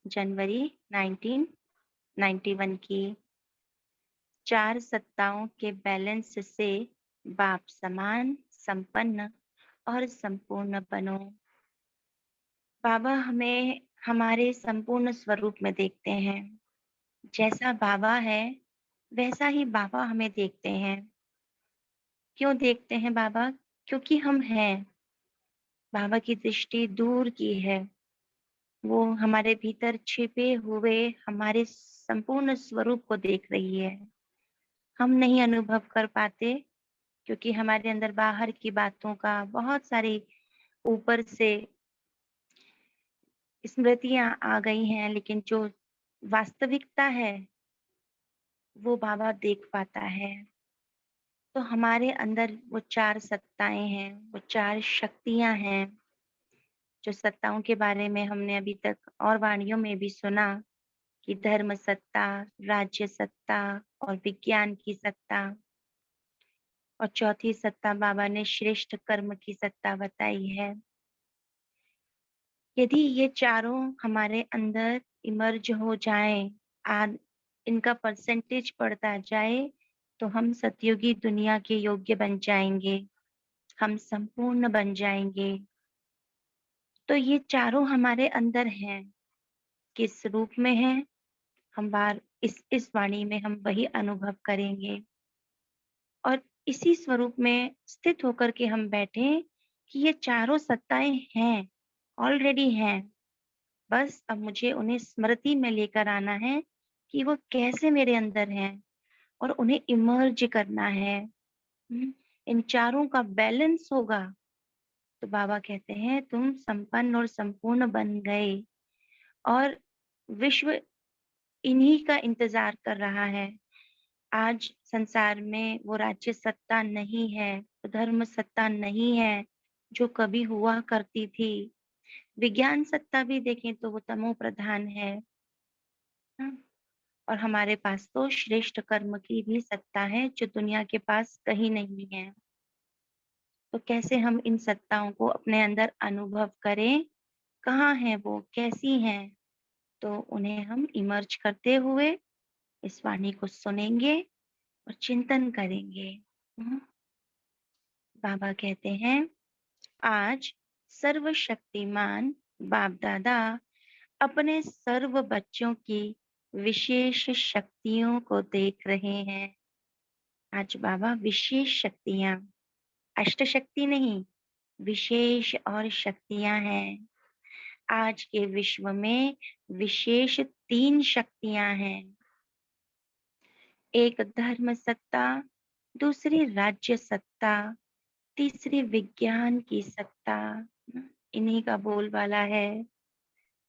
जनवरी 1991 की। चार सत्ताओं के बैलेंस से बाप समान, संपन्न और संपूर्ण बनो। बाबा हमें हमारे संपूर्ण स्वरूप में देखते हैं। जैसा बाबा है वैसा ही बाबा हमें देखते हैं। क्यों देखते हैं बाबा? क्योंकि हम हैं। बाबा की दृष्टि दूर की है। वो हमारे भीतर छिपे हुए हमारे संपूर्ण स्वरूप को देख रही है। हम नहीं अनुभव कर पाते क्योंकि हमारे अंदर बाहर की बातों का बहुत सारी ऊपर से स्मृतियां आ गई हैं, लेकिन जो वास्तविकता है वो बाबा देख पाता है। तो हमारे अंदर वो चार सत्ताएं हैं, वो चार शक्तियां हैं। जो सत्ताओं के बारे में हमने अभी तक और वाणियों में भी सुना कि धर्म सत्ता, राज्य सत्ता और विज्ञान की सत्ता, और चौथी सत्ता बाबा ने श्रेष्ठ कर्म की सत्ता बताई है। यदि ये चारों हमारे अंदर इमर्ज हो जाएं, आद इनका परसेंटेज बढ़ता जाए, तो हम सतयुगी दुनिया के योग्य बन जाएंगे, हम संपूर्ण बन जाएंगे। तो ये चारों हमारे अंदर हैं। किस रूप में है? हम बार इस वाणी में हम वही अनुभव करेंगे और इसी स्वरूप में स्थित होकर के हम बैठे कि ये चारों सत्ताएं हैं, ऑलरेडी हैं। बस अब मुझे उन्हें स्मृति में लेकर आना है कि वो कैसे मेरे अंदर हैं और उन्हें इमर्ज करना है। इन चारों का बैलेंस होगा तो बाबा कहते हैं तुम संपन्न और संपूर्ण बन गए। और विश्व इन्हीं का इंतजार कर रहा है। आज संसार में वो राज्य सत्ता नहीं है, वो धर्म सत्ता नहीं है जो कभी हुआ करती थी। विज्ञान सत्ता भी देखें तो वो तमो प्रधान है। हाँ, और हमारे पास तो श्रेष्ठ कर्म की भी सत्ता है जो दुनिया के पास कहीं नहीं है। तो कैसे हम इन सत्ताओं को अपने अंदर अनुभव करें? कहाँ है वो, कैसी हैं? तो उन्हें हम इमर्ज करते हुए इस वाणी को सुनेंगे और चिंतन करेंगे। हम्म, बाबा कहते हैं आज सर्वशक्तिमान बाप दादा अपने सर्व बच्चों की विशेष शक्तियों को देख रहे हैं। आज बाबा विशेष शक्तियां, अष्ट शक्ति नहीं, विशेष और शक्तियां हैं। आज के विश्व में विशेष तीन शक्तियां हैं। एक धर्म सत्ता, दूसरी राज्य सत्ता, तीसरी विज्ञान की सत्ता। इन्हीं का बोलबाला है,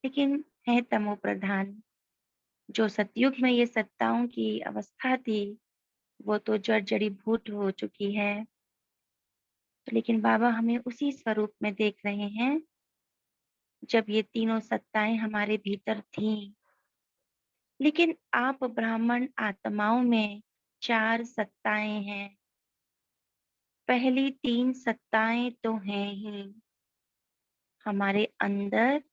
लेकिन है तमो प्रधान। जो सतयुग में ये सत्ताओं की अवस्था थी वो तो जड़ जड़ीभूत हो चुकी है। तो लेकिन बाबा हमें उसी स्वरूप में देख रहे हैं जब ये तीनों सत्ताएं हमारे भीतर थीं। लेकिन आप ब्राह्मण आत्माओं में चार सत्ताएं हैं। पहली तीन सत्ताएं तो हैं ही हमारे अंदर।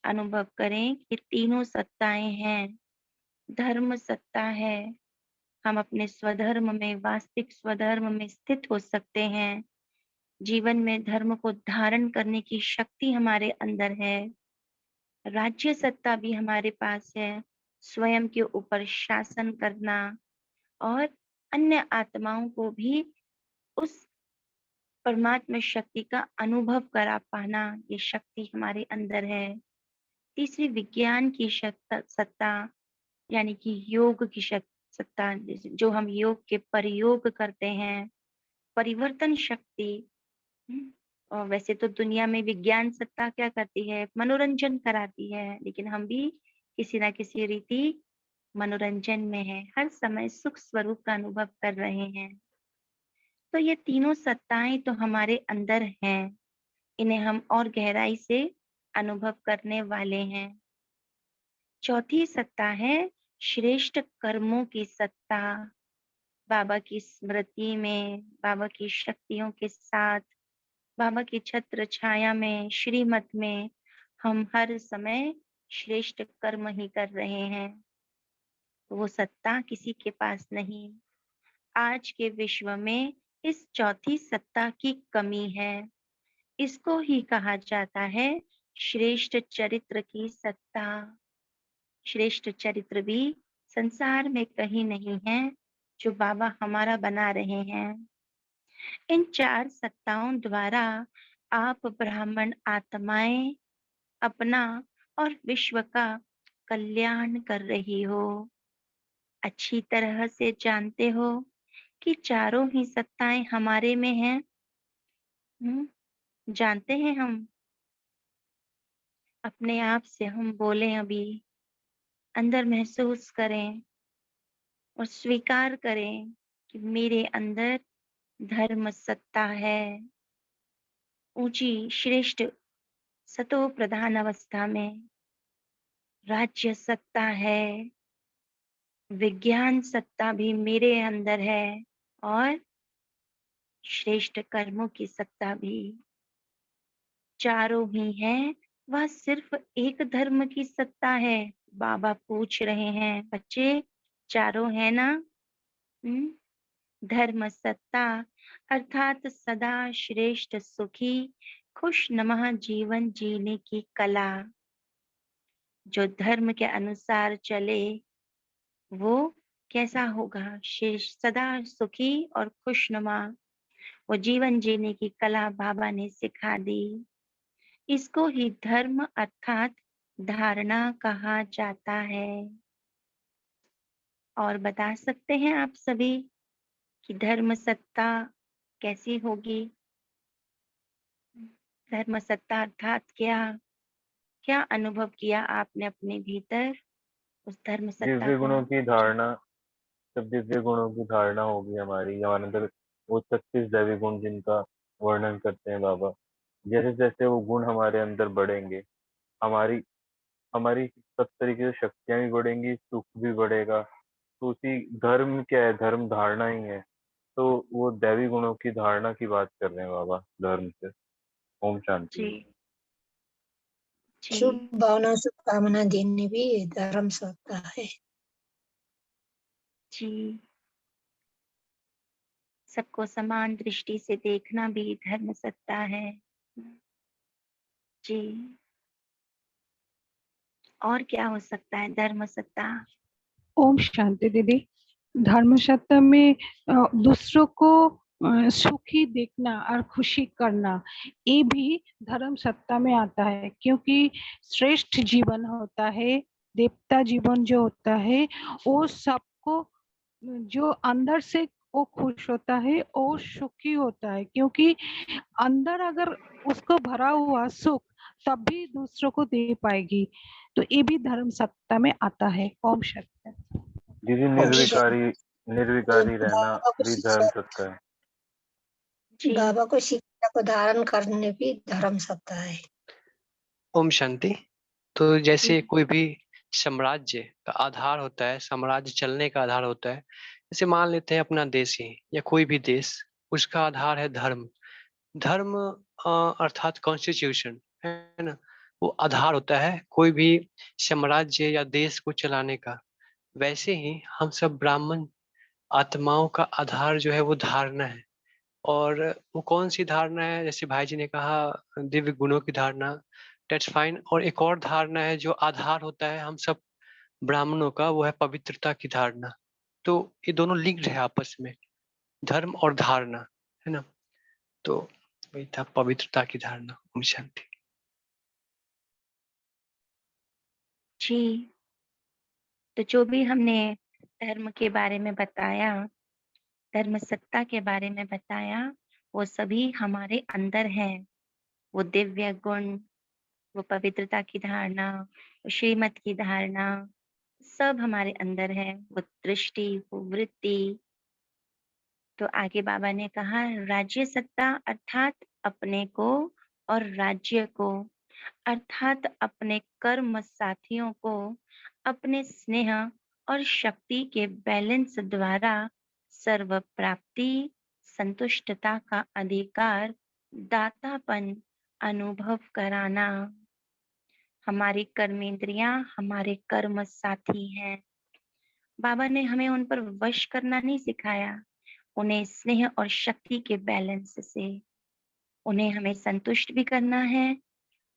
अनुभव करें कि तीनों सत्ताएं हैं। धर्म सत्ता है, हम अपने स्वधर्म में, वास्तविक स्वधर्म में स्थित हो सकते हैं। जीवन में धर्म को धारण करने की शक्ति हमारे अंदर है। राज्य सत्ता भी हमारे पास है, स्वयं के ऊपर शासन करना और अन्य आत्माओं को भी उस परमात्मा शक्ति का अनुभव करा पाना, ये शक्ति हमारे अंदर है। तीसरी विज्ञान की सत्ता, यानी कि योग की सत्ता, जो हम योग के प्रयोग करते हैं, परिवर्तन शक्ति। और वैसे तो दुनिया में विज्ञान सत्ता क्या करती है? मनोरंजन कराती है, लेकिन हम भी किसी ना किसी रीति मनोरंजन में है, हर समय सुख स्वरूप का अनुभव कर रहे हैं। तो ये तीनों सत्ताएं तो हमारे अंदर हैं, इन्हें हम और गहराई से अनुभव करने वाले हैं। चौथी सत्ता है श्रेष्ठ कर्मों की सत्ता। बाबा की स्मृति में, बाबा की शक्तियों के साथ, बाबा की छत्र छाया में, श्रीमत में हम हर समय श्रेष्ठ कर्म ही कर रहे हैं, तो वो सत्ता किसी के पास नहीं। आज के विश्व में इस चौथी सत्ता की कमी है। इसको ही कहा जाता है श्रेष्ठ चरित्र की सत्ता। श्रेष्ठ चरित्र भी संसार में कहीं नहीं है जो बाबा हमारा बना रहे हैं। इन चार सत्ताओं द्वारा आप ब्राह्मण आत्माएं अपना और विश्व का कल्याण कर रही हो। अच्छी तरह से जानते हो कि चारों ही सत्ताएं हमारे में हैं। जानते हैं हम। अपने आप से हम बोलें अभी, अंदर महसूस करें और स्वीकार करें कि मेरे अंदर धर्म सत्ता है। ऊंची श्रेष्ठ सतो प्रधान अवस्था में राज्य सत्ता है, विज्ञान सत्ता भी मेरे अंदर है और श्रेष्ठ कर्मों की सत्ता भी। चारों ही हैं, वह सिर्फ एक धर्म की सत्ता है। बाबा पूछ रहे हैं, बच्चे चारों है ना? धर्म सत्ता अर्थात सदा श्रेष्ठ सुखी खुशनुमा जीवन जीने की कला। जो धर्म के अनुसार चले वो कैसा होगा? सदा सुखी और खुशनुमा। वो जीवन जीने की कला बाबा ने सिखा दी। इसको ही धर्म अर्थात धारणा कहा जाता है। और बता सकते हैं आप सभी कि धर्म सत्ता कैसी होगी? धर्म सत्ता अर्थात क्या? क्या अनुभव किया आपने अपने भीतर उस धर्म सत्ता दिव्य को? गुणों की धारणा, जब दिव्य गुणों की धारणा होगी हमारी, हमारे अंदर वो 36 दैवी गुण जिनका वर्णन करते हैं बाबा, जैसे जैसे वो गुण हमारे अंदर बढ़ेंगे, हमारी हमारी सब तरीके से शक्तियां भी बढ़ेंगी, सुख भी बढ़ेगा। तो उसी धर्म क्या है, धर्म धारणा ही है। तो वो दैवी गुणों की धारणा की बात कर रहे हैं बाबा धर्म से। ओम शांति। जी शुभ जी भावना शुभकामना देने भी धर्म सत्ता है। जी। सबको समान दृष्टि से देखना भी धर्म सत्ता है। जी। और क्या हो सकता है धर्म सत्ता? ओम शांति दीदी। धर्म सत्ता में दूसरों को सुखी देखना और खुशी करना, ये भी धर्म सत्ता में आता है। क्योंकि श्रेष्ठ जीवन होता है, देवता जीवन जो होता है, वो सबको जो अंदर से वो खुश होता है और सुखी होता है। क्योंकि अंदर अगर उसको भरा हुआ सुख तभी दूसरों को दे पाएगी। तो ये भी धर्म सत्ता में आता है। ओम शांति। दीदी ओम शांति। निर्विकारी रहना बाबा को भी धर्म शिक्षा सत्ता है। जी बाबा को शिक्षा को धारण करने भी धर्म सत्ता है। ओम शांति। तो जी जैसे कोई भी साम्राज्य का आधार होता है, साम्राज्य चलने का आधार होता है। जैसे मान लेते हैं अपना देश ही या कोई भी देश, उसका आधार है धर्म। धर्म अर्थात कॉन्स्टिट्यूशन, है ना, वो आधार होता है कोई भी साम्राज्य या देश को चलाने का। वैसे ही हम सब ब्राह्मण आत्माओं का आधार जो है वो धारणा है। और वो कौन सी धारणा है? जैसे भाई जी ने कहा दिव्य गुणों की धारणा, दैट्स फाइन। और एक और धारणा है जो आधार होता है हम सब ब्राह्मणों का, वो है पवित्रता की धारणा। तो ये दोनों लिंक्ड है आपस में, धर्म और धारणा, है ना। तो वही था पवित्रता की धारणा। ओम शांति। जी। तो जो भी हमने धर्म के बारे में बताया, धर्म सत्ता के बारे में बताया, वो सभी हमारे अंदर है। वो दिव्य गुण, वो पवित्रता की धारणा, वो श्रीमत की धारणा, सब हमारे अंदर है। वो दृष्टि, वो वृत्ति। तो आगे बाबा ने कहा राज्य सत्ता अर्थात अपने को और राज्य को अर्थात अपने कर्म साथियों को अपने स्नेह और शक्ति के बैलेंस द्वारा सर्व प्राप्ति संतुष्टता का अधिकार दातापन अनुभव कराना। हमारी कर्मेंद्रियां हमारे कर्म साथी हैं। बाबा ने हमें उन पर वश करना नहीं सिखाया, उन्हें स्नेह और शक्ति के बैलेंस से उन्हें हमें संतुष्ट भी करना है,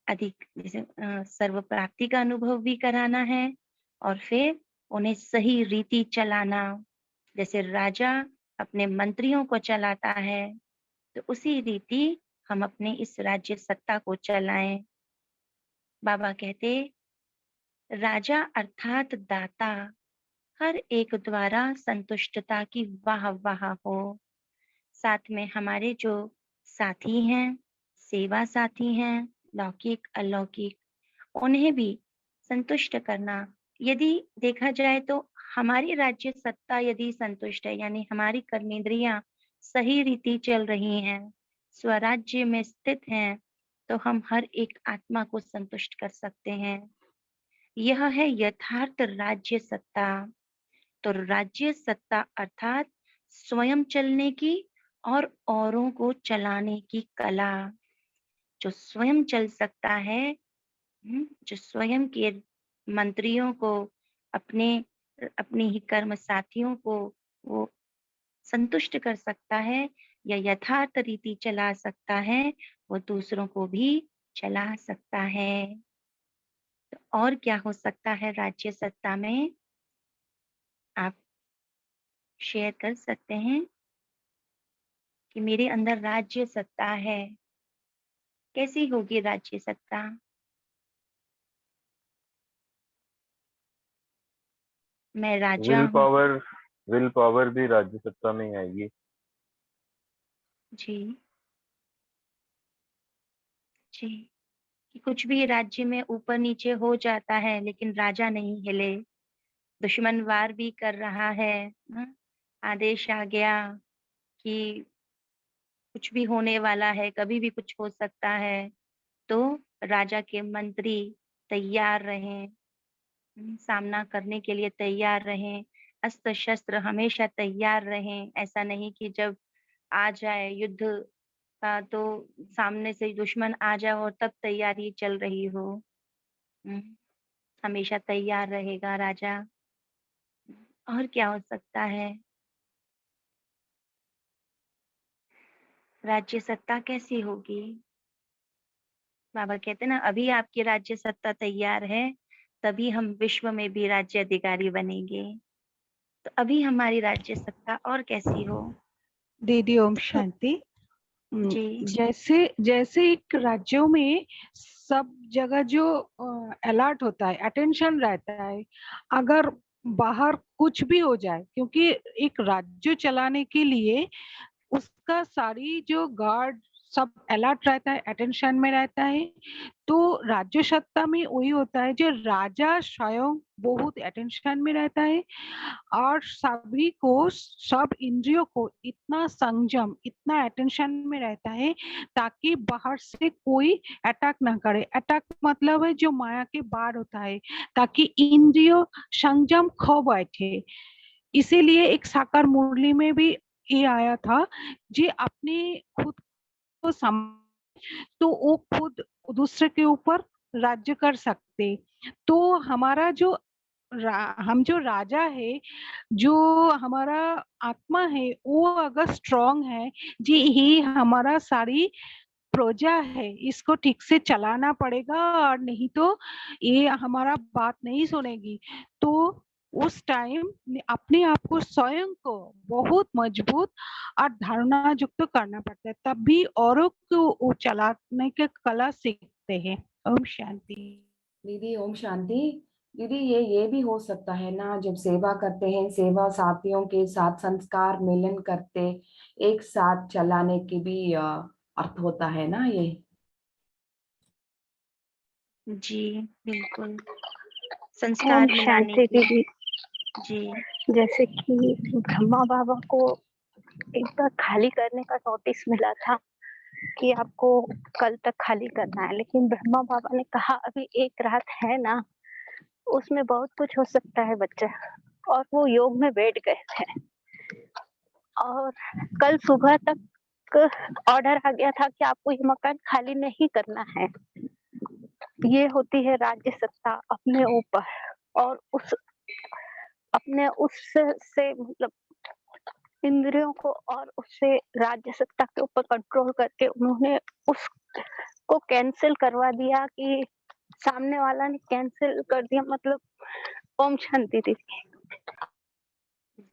अधिक जैसे सर्व प्राप्ति का अनुभव भी कराना है, और फिर उन्हें सही रीति चलाना। जैसे राजा अपने मंत्रियों को चलाता है, तो उसी रीति हम अपने इस राज्य सत्ता को चलाएं। बाबा कहते, राजा अर्थात दाता हर एक द्वारा संतुष्टता की वाह वाह हो। साथ में हमारे जो साथी हैं, सेवा साथी हैं, लौकिक अलौकिक, उन्हें भी संतुष्ट करना। यदि देखा जाए तो हमारी राज्य सत्ता यदि संतुष्ट है, यानी हमारी कर्मेंद्रियां सही रीति चल रही हैं, स्वराज्य में स्थित हैं, तो हम हर एक आत्मा को संतुष्ट कर सकते हैं। यह है यथार्थ राज्य सत्ता। तो राज्य सत्ता अर्थात स्वयं चलने की और औरों को चलाने की कला। जो स्वयं चल सकता है, जो स्वयं के मंत्रियों को, अपने अपने ही कर्म साथियों को वो संतुष्ट कर सकता है या यथार्थ रीति चला सकता है, वो दूसरों को भी चला सकता है। तो और क्या हो सकता है राज्य सत्ता में, आप शेयर कर सकते हैं कि मेरे अंदर राज्य सत्ता है। कैसी होगी राज्य सत्ता? मैं राजा हूँ। विल पावर भी राज्य सत्ता में ही आएगी। जी जी, कि कुछ भी राज्य में ऊपर नीचे हो जाता है, लेकिन राजा नहीं हिले। दुश्मन वार भी कर रहा है, आदेश आ गया कि कुछ भी होने वाला है, कभी भी कुछ हो सकता है, तो राजा के मंत्री तैयार रहें, सामना करने के लिए तैयार रहें, अस्त्र शस्त्र हमेशा तैयार रहें। ऐसा नहीं कि जब आ जाए युद्ध का तो सामने से दुश्मन आ जाए और तब तैयारी चल रही हो। हमेशा तैयार रहेगा राजा। और क्या हो सकता है? राज्य सत्ता कैसी होगी? बाबा कहते ना, अभी आपकी राज्य सत्ता तैयार है, तभी हम विश्व में भी राज्य अधिकारी बनेंगे। तो अभी हमारी राज्य सत्ता और कैसी हो? दीदी ओम शांति। जी जैसे जैसे एक राज्यों में सब जगह जो अलर्ट होता है, अटेंशन रहता है, अगर बाहर कुछ भी हो जाए, क्योंकि एक राज्य चलाने के लिए उसका सारी जो गार्ड सब अलर्ट रहता है, अटेंशन में रहता है। तो राज्य सत्ता में वही होता है, जो राजा स्वयं बहुत अटेंशन में रहता है और सभी को, सब इंद्रियों को इतना संयम, इतना अटेंशन में रहता है ताकि बाहर से कोई अटैक ना करे। अटैक मतलब है जो माया के बाहर होता है, ताकि इंद्रियों संयम खो बैठे। इसीलिए एक साकार मुरली में भी ये आया था, जी अपने खुद को तो वो खुद दूसरे के ऊपर राज्य कर सकते। तो हमारा जो हम जो राजा है, जो हमारा आत्मा है, वो अगर स्ट्रांग है, जी ही हमारा सारी प्रजा है, इसको ठीक से चलाना पड़ेगा, और नहीं तो ये हमारा बात नहीं सुनेगी। तो उस टाइम अपने आप को, स्वयं को बहुत मजबूत और धारणा युक्त करना पड़ता है, तब भी औरों को चलाने के कला सीखते हैं। ओम शांति। दीदी ओम शांति। दीदी ये भी हो सकता है ना, जब सेवा करते हैं, सेवा साथियों के साथ संस्कार मिलन करते, एक साथ चलाने की भी अर्थ होता है ना ये। जी बिल्कुल, ओम संस्कार मिलाने शांति की। दीदी। जी जैसे कि ब्रह्मा बाबा को एक बार खाली करने का नोटिस मिला था कि आपको कल तक खाली करना है, लेकिन ब्रह्मा बाबा ने कहा अभी एक रात है ना, उसमें बहुत कुछ हो सकता है बच्चा, और वो योग में बैठ गए थे। और कल सुबह तक ऑर्डर आ गया था कि आपको ये मकान खाली नहीं करना है। ये होती है राज्य सत्ता अपने ऊपर, और उस अपने उससे से मतलब इंद्रियों को और उससे राज्य सत्ता के ऊपर कंट्रोल करके उन्होंने उसको कैंसिल करवा दिया कि सामने वाला ने कैंसिल कर दिया, मतलब ओम शांति दीदी।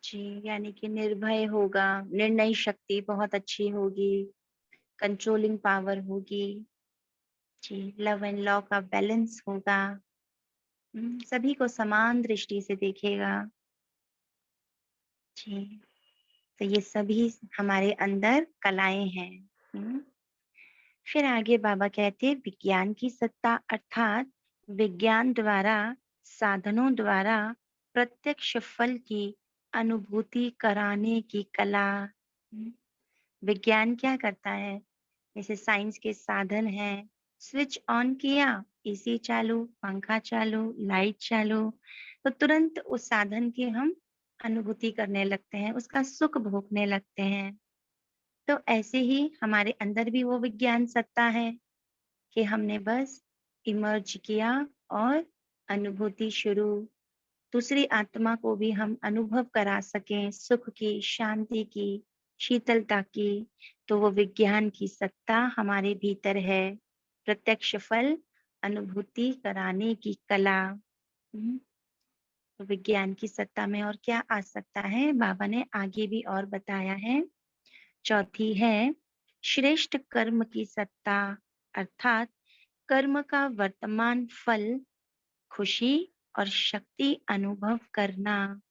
जी, यानी कि निर्भय होगा, निर्णय शक्ति बहुत अच्छी होगी, कंट्रोलिंग पावर होगी। जी, लव एंड लॉ का बैलेंस होगा। सभी को समान दृष्टि से देखेगा। जी, तो ये सभी हमारे अंदर कलाएं हैं। फिर आगे बाबा कहते हैं विज्ञान की सत्ता, अर्थात विज्ञान द्वारा, साधनों द्वारा प्रत्यक्ष फल की अनुभूति कराने की कला। विज्ञान क्या करता है? जैसे साइंस के साधन हैं, स्विच ऑन किया, एसी चालू, पंखा चालू, लाइट चालू, तो तुरंत उस साधन की हम अनुभूति करने लगते हैं, उसका सुख भोगने लगते हैं। तो ऐसे ही हमारे अंदर भी वो विज्ञान सत्ता है कि हमने बस इमर्ज किया और अनुभूति शुरू। दूसरी आत्मा को भी हम अनुभव करा सकें सुख की, शांति की, शीतलता की, तो वो विज्ञान की सत्ता हमारे भीतर है। प्रत्यक्ष फल अनुभूति कराने की कला। तो विज्ञान की सत्ता में और क्या आ सकता है? बाबा ने आगे भी और बताया है। चौथी है श्रेष्ठ कर्म की सत्ता, अर्थात कर्म का वर्तमान फल, खुशी और शक्ति अनुभव करना,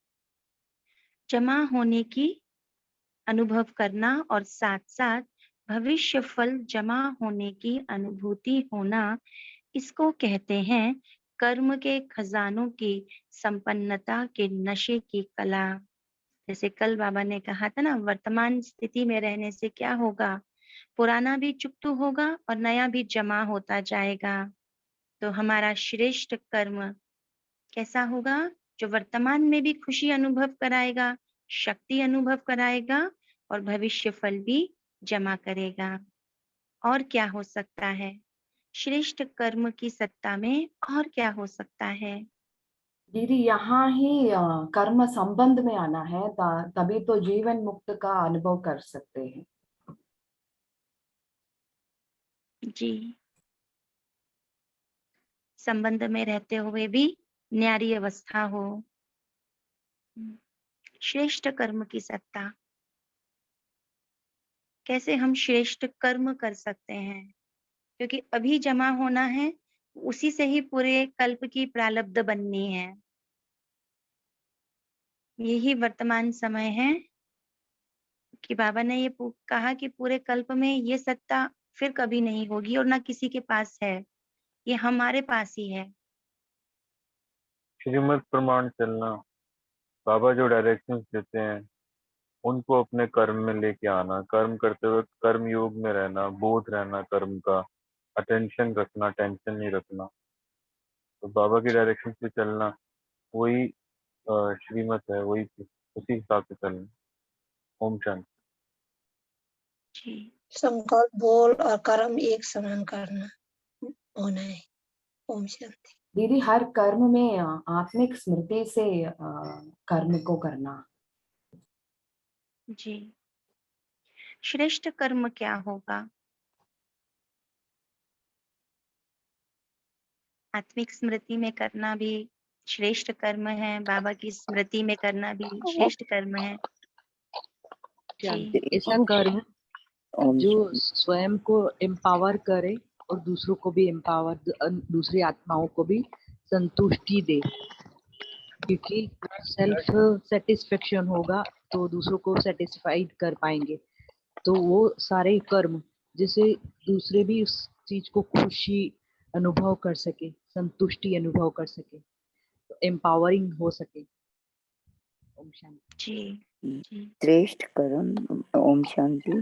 जमा होने की अनुभव करना, और साथ साथ भविष्य फल जमा होने की अनुभूति होना, इसको कहते हैं कर्म के खजानों की संपन्नता के नशे की कला। जैसे कल बाबा ने कहा था ना, वर्तमान स्थिति में रहने से क्या होगा? पुराना भी चुकतू होगा और नया भी जमा होता जाएगा। तो हमारा श्रेष्ठ कर्म कैसा होगा? जो वर्तमान में भी खुशी अनुभव कराएगा, शक्ति अनुभव कराएगा और भविष्य फल भी जमा करेगा। और क्या हो सकता है श्रेष्ठ कर्म की सत्ता में? और क्या हो सकता है? दीदी यहाँ ही कर्म संबंध में आना है, तभी तो जीवन मुक्त का अनुभव कर सकते हैं। जी, संबंध में रहते हुए भी न्यारी अवस्था हो। श्रेष्ठ कर्म की सत्ता, कैसे हम श्रेष्ठ कर्म कर सकते हैं? क्योंकि अभी जमा होना है, उसी से ही पूरे कल्प की प्रारब्ध बननी है। यही वर्तमान समय है कि बाबा ने ये कहा कि पूरे कल्प में ये सत्ता फिर कभी नहीं होगी और ना किसी के पास है, ये हमारे पास ही है। श्रीमत प्रमाण चलना, बाबा जो डायरेक्शंस देते हैं उनको अपने कर्म में लेके आना, कर्म करते हुए कर्म योग में रहना, बोध रहना कर्म का, अटेंशन रखना, टेंशन नहीं रखना। तो बाबा की डायरेक्शन पे चलना, वही श्रीमत है, वही उसी हिसाब से चलना। ओम शांति। जी, संकल्प, बोल और कर्म एक समान करना होना है। ओम शांति। दीदी हर कर्म में आत्मिक स्मृति से कर्म को करना। जी, श्रेष्ठ कर्म क्या होगा? आत्मिक स्मृति में करना भी श्रेष्ठ कर्म है, बाबा की स्मृति में करना भी श्रेष्ठ कर्म है। जी, ऐसा कर्म जो स्वयं को एम्पावर करे और दूसरों को भी एम्पावर, दूसरी आत्माओं को भी संतुष्टि दे, क्योंकि सेल्फ सेटिस्फेक्शन होगा तो दूसरों को सेटिस्फाइड कर पाएंगे। तो वो सारे कर्म जिससे दूसरे भी उस चीज को खुशी अनुभव कर सके, संतुष्टि अनुभव कर सके, तो एम्पावरिंग हो सके। ओम शांति। जी, जी, श्रेष्ठ कर्म, ओम शांति,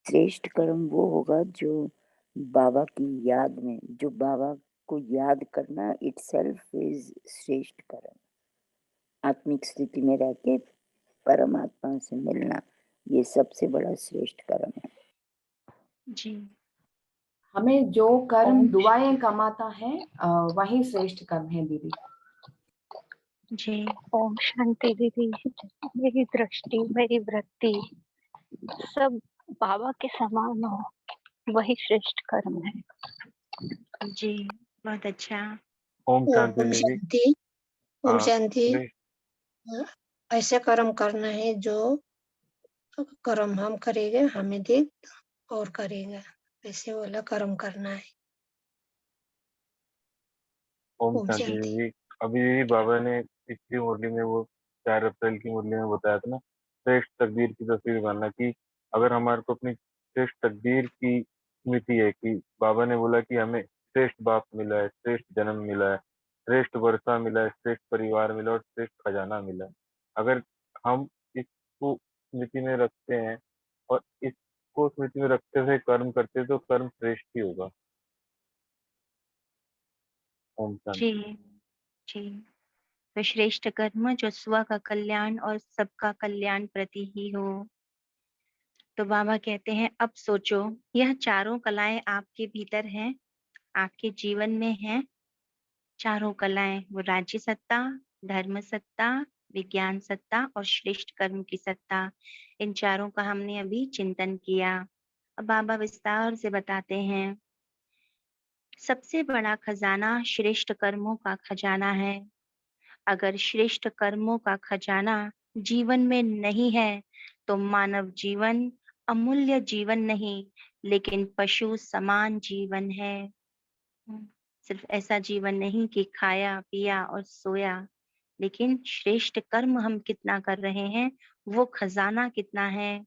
श्रेष्ठ कर्म वो होगा जो बाबा की याद में, जो बाबा को याद करना इटसेल्फ इज श्रेष्ठ कर्म। आत्मिक स्थिति में रह के परमात्मा से मिलना, ये सबसे बड़ा श्रेष्ठ कर्म है। जी, हमें जो कर्म ओम दुआएं कमाता है वही श्रेष्ठ कर्म है दीदी। जी ओम शांति दीदी। मेरी दृष्टि, मेरी वृत्ति सब बाबा के समान हो, वही श्रेष्ठ कर्म है। जी बहुत अच्छा। ओम शांति ओम दीदी। शांति। ओम हाँ शांति। श्रेष्ठ ऐसे कर्म करना है जो कर्म हम करेंगे हमें देख और करेगा, ऐसे वाला कर्म करना है। ओम ओम शांति शांति। दीदी। अभी बाबा ने पिछली मुरली में वो 4 अप्रैल की मुरली में बताया था ना, श्रेष्ठ तकदीर की तस्वीर बनाना, कि अगर हमारे को अपनी श्रेष्ठ तकदीर की स्मृति है, कि बाबा ने बोला कि हमें श्रेष्ठ बाप मिला है, श्रेष्ठ जन्म मिला है, श्रेष्ठ वर्षा मिला है, श्रेष्ठ परिवार मिला और श्रेष्ठ खजाना मिला है। अगर हम इसको स्मृति में रखते हैं और इसको स्मृति में रखते हुए कर्म करते हैं, तो कर्म श्रेष्ठ ही होगा। ओम शांति। जी जी तो श्रेष्ठ कर्म जो स्व का कल्याण और सबका कल्याण प्रति ही हो। तो बाबा कहते हैं अब सोचो, यह चारों कलाएं आपके भीतर हैं, आपके जीवन में हैं। चारों कलाएं, वो राज्य सत्ता, धर्म सत्ता, विज्ञान सत्ता और श्रेष्ठ कर्म की सत्ता। इन चारों का हमने अभी चिंतन किया। अब बाबा विस्तार से बताते हैं। सबसे बड़ा खजाना श्रेष्ठ कर्मों का खजाना है। अगर श्रेष्ठ कर्मों का खजाना जीवन में नहीं है तो मानव जीवन अमूल्य जीवन नहीं, लेकिन पशु समान जीवन है। सिर्फ ऐसा जीवन नहीं कि खाया पिया और सोया, लेकिन श्रेष्ठ कर्म हम कितना कर रहे हैं, वो खजाना कितना है।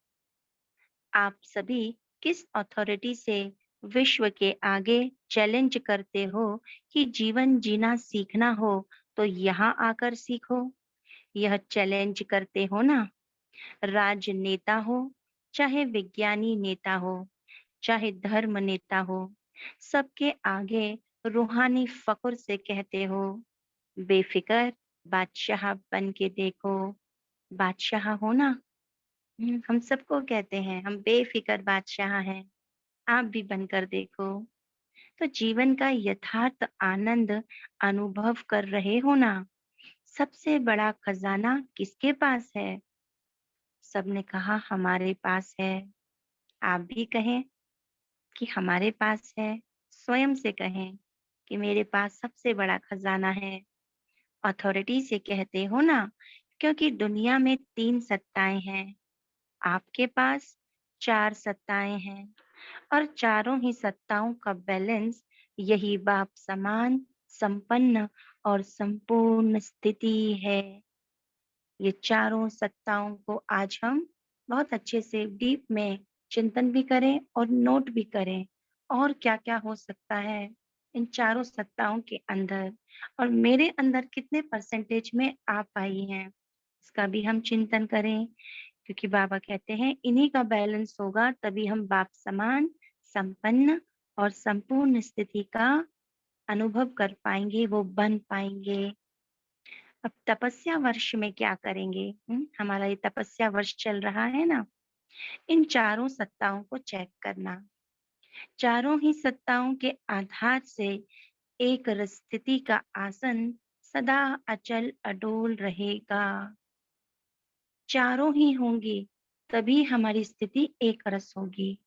आप सभी किस अथॉरिटी से विश्व के आगे चैलेंज करते हो कि जीवन जीना सीखना हो तो यहाँ आकर सीखो। यह चैलेंज करते हो ना। राजनेता हो, चाहे विज्ञानी नेता हो, चाहे धर्म नेता हो, सबके आगे रूहानी फख्र से कहते हो, बेफिक्र बादशाह बन के देखो। बादशाह हो ना। हम सबको कहते हैं हम बेफिक्र बादशाह हैं, आप भी बनकर देखो। तो जीवन का यथार्थ आनंद अनुभव कर रहे हो ना। सबसे बड़ा खजाना किसके पास है? सबने कहा हमारे पास है। आप भी कहें कि हमारे पास है। स्वयं से कहें कि मेरे पास सबसे बड़ा खजाना है। अथॉरिटी से कहते हो ना, क्योंकि दुनिया में 3 सत्ताएं हैं। आपके पास 4 सत्ताएं हैं और चारों ही सत्ताओं का बैलेंस यही बाप समान, संपन्न और संपूर्ण स्थिति है। ये चारों सत्ताओं को आज हम बहुत अच्छे से डीप में चिंतन भी करें और नोट भी करें, और क्या क्या हो सकता है इन चारों सत्ताओं के अंदर, और मेरे अंदर कितने परसेंटेज में आ पाई हैं, इसका भी हम चिंतन करें। क्योंकि बाबा कहते हैं इन्हीं का बैलेंस होगा तभी हम बाप समान, संपन्न और संपूर्ण स्थिति का अनुभव कर पाएंगे, वो बन पाएंगे। अब तपस्या वर्ष में क्या करेंगे? हमारा ये तपस्या वर्ष चल रहा है ना। इन चारों सत्ताओं को चेक करना। चारों ही सत्ताओं के आधार से एक स्थिति का आसन सदा अचल अडोल रहेगा। चारों ही होंगी तभी हमारी स्थिति एक रस होगी।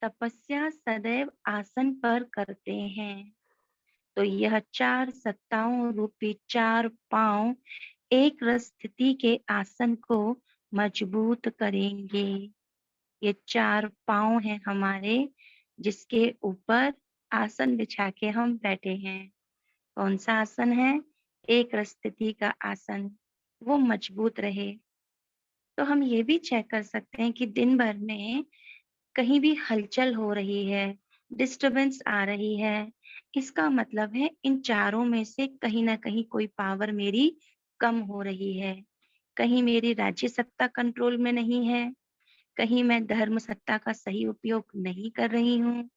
तपस्या सदैव आसन पर करते हैं, तो यह 4 सत्ताओं रूपी 4 पांव एक रस स्थिति के आसन को मजबूत करेंगे। ये 4 पांव हैं हमारे, जिसके ऊपर आसन बिछा के हम बैठे हैं। कौन सा आसन है? एक रस स्थिति का आसन, वो मजबूत रहे। तो हम ये भी चेक कर सकते हैं कि दिन भर में कहीं भी हलचल हो रही है, डिस्टरबेंस आ रही है, इसका मतलब है इन चारों में से कहीं ना कहीं कोई पावर मेरी कम हो रही है। कहीं मेरी राज्य सत्ता कंट्रोल में नहीं है, कहीं मैं धर्म सत्ता का सही उपयोग नहीं कर रही हूँ,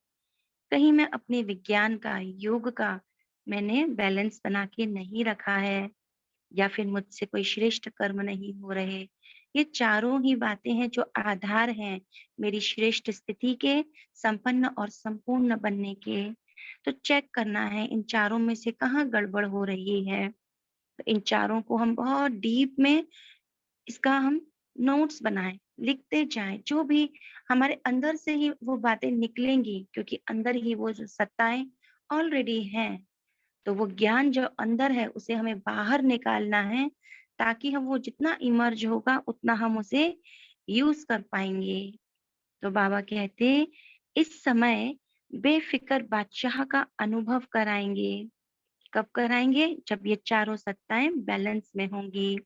कहीं मैं अपने विज्ञान का, योग का मैंने बैलेंस बना के नहीं रखा है, या फिर मुझसे कोई श्रेष्ठ कर्म नहीं हो रहे। ये चारों ही बातें हैं जो आधार हैं मेरी श्रेष्ठ स्थिति के, संपन्न और संपूर्ण बनने के। तो चेक करना है इन चारों में से कहाँ गड़बड़ हो रही है। तो इन चारों को हम बहुत डीप में इसका हम नोट्स बनाएं, लिखते जाएं, जो भी हमारे अंदर से ही वो बातें निकलेंगी, क्योंकि अंदर ही वो जो सत्ताएं ऑलरेडी हैं। तो वो ज्ञान जो अंदर है उसे हमें बाहर निकालना है, ताकि हम वो जितना इमर्ज होगा उतना हम उसे यूज कर पाएंगे। तो बाबा कहते इस समय बेफिक्र बादशाह का अनुभव कराएंगे। कब कराएंगे? जब ये चारों सत्ताएं बैलेंस में होंगी।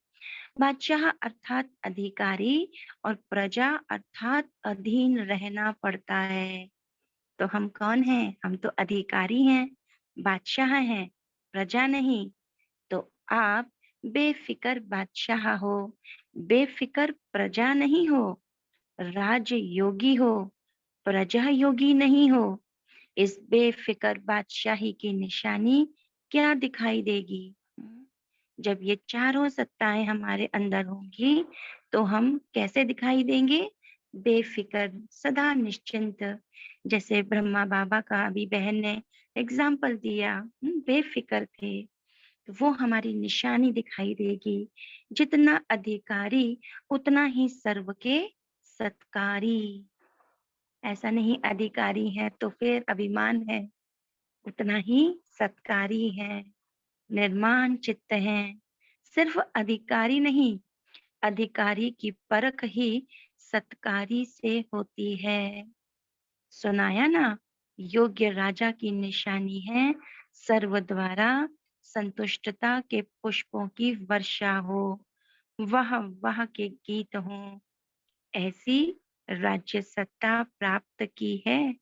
बादशाह अर्थात अधिकारी और प्रजा अर्थात अधीन रहना पड़ता है। तो हम कौन हैं? हम तो अधिकारी हैं, बादशाह हैं, प्रजा नहीं। तो आप बेफिक्र बादशाह हो, बेफिक्र प्रजा नहीं हो, राज योगी हो, प्रजा योगी नहीं हो। इस बेफिक्र बादशाही की निशानी क्या दिखाई देगी? जब ये चारों सत्ताएं हमारे अंदर होंगी तो हम कैसे दिखाई देंगे? बेफिक्र, सदा निश्चिंत। जैसे ब्रह्मा बाबा का अभी बहन ने एग्जाम्पल दिया, बेफिक्र थे। तो वो हमारी निशानी दिखाई देगी। जितना अधिकारी उतना ही सर्व के सत्कारी। ऐसा नहीं अधिकारी है तो फिर अभिमान है, उतना ही सत्कारी है, निर्माण चित्त है। सिर्फ अधिकारी नहीं, अधिकारी की परख ही सत्कारी से होती है। सुनाया ना, योग्य राजा की निशानी है सर्व द्वारा संतुष्टता के पुष्पों की वर्षा हो, वह वह के गीत हो। ऐसी राज्य सत्ता प्राप्त की है।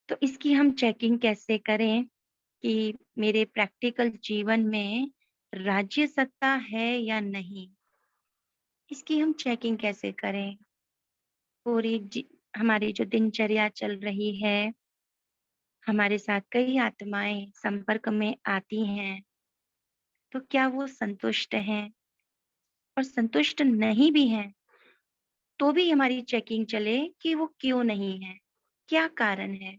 तो इसकी हम चेकिंग कैसे करें कि मेरे प्रैक्टिकल जीवन में राज्य सत्ता है या नहीं? इसकी हम चेकिंग कैसे करें? हमारी जो दिनचर्या चल रही है, हमारे साथ कई आत्माएं संपर्क में आती हैं, तो क्या वो संतुष्ट हैं? और संतुष्ट नहीं भी हैं तो भी हमारी चेकिंग चले कि वो क्यों नहीं है, क्या कारण है।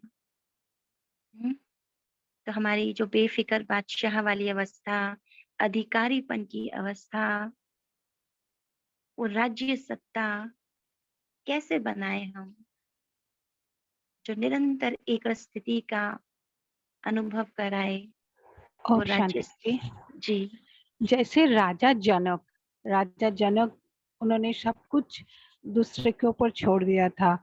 तो हमारी जो बेफिक्र बादशाह वाली अवस्था, अधिकारीपन की अवस्था, वो राज्य सत्ता कैसे बनाए हम, जो निरंतर एक स्थिति का अनुभव कराए। वो और राज्य शांति जी जैसे राजा जनक उन्होंने सब कुछ दूसरे के ऊपर छोड़ दिया था,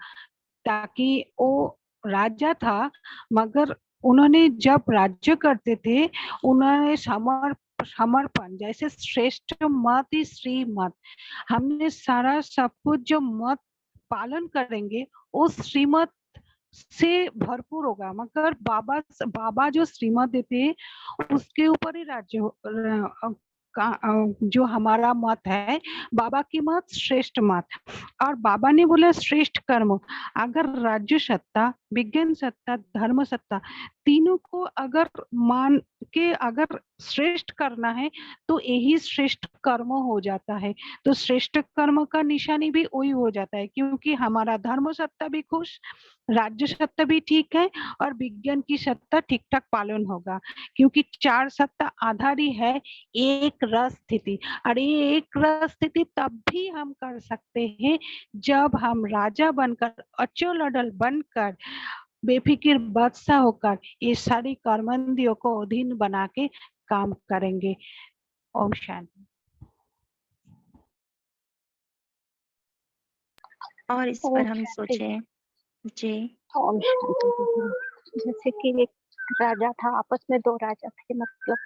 ताकि वो राजा था, मगर उन्होंने जब राज्य करते थे उन्होंने समर्पण, जैसे श्रेष्ठ मत ही श्रीमत, हमने सारा सब कुछ जो मत पालन करेंगे उस श्रीमत से भरपूर होगा। मगर बाबा जो श्रीमत देते उसके ऊपर ही राज्य जो हमारा मत है, बाबा की मत श्रेष्ठ मत, और बाबा ने बोला श्रेष्ठ कर्म। अगर राज्य सत्ता, विज्ञान सत्ता, धर्म सत्ता, तीनों को अगर मान के अगर श्रेष्ठ करना है तो यही श्रेष्ठ कर्म हो जाता है। तो श्रेष्ठ कर्म का निशानी भी वही हो जाता है, क्योंकि हमारा धर्म सत्ता भी खुश, राज्य सत्ता भी ठीक है, और विज्ञान की सत्ता ठीक ठाक पालन होगा, क्योंकि चार सत्ता आधारी है एक रस स्थिति। और ये एक रस स्थिति तब भी हम कर सकते हैं जब हम राजा बनकर, अचल अडल बनकर, बेफिक्र बादशाह होकर ये सारी कर्मंदियों को अधीन बना के काम करेंगे। ओम शांति। और इस पर हम सोचें जी। ओम शांति। जैसे कि एक राजा था, आपस में दो राजा थे, मतलब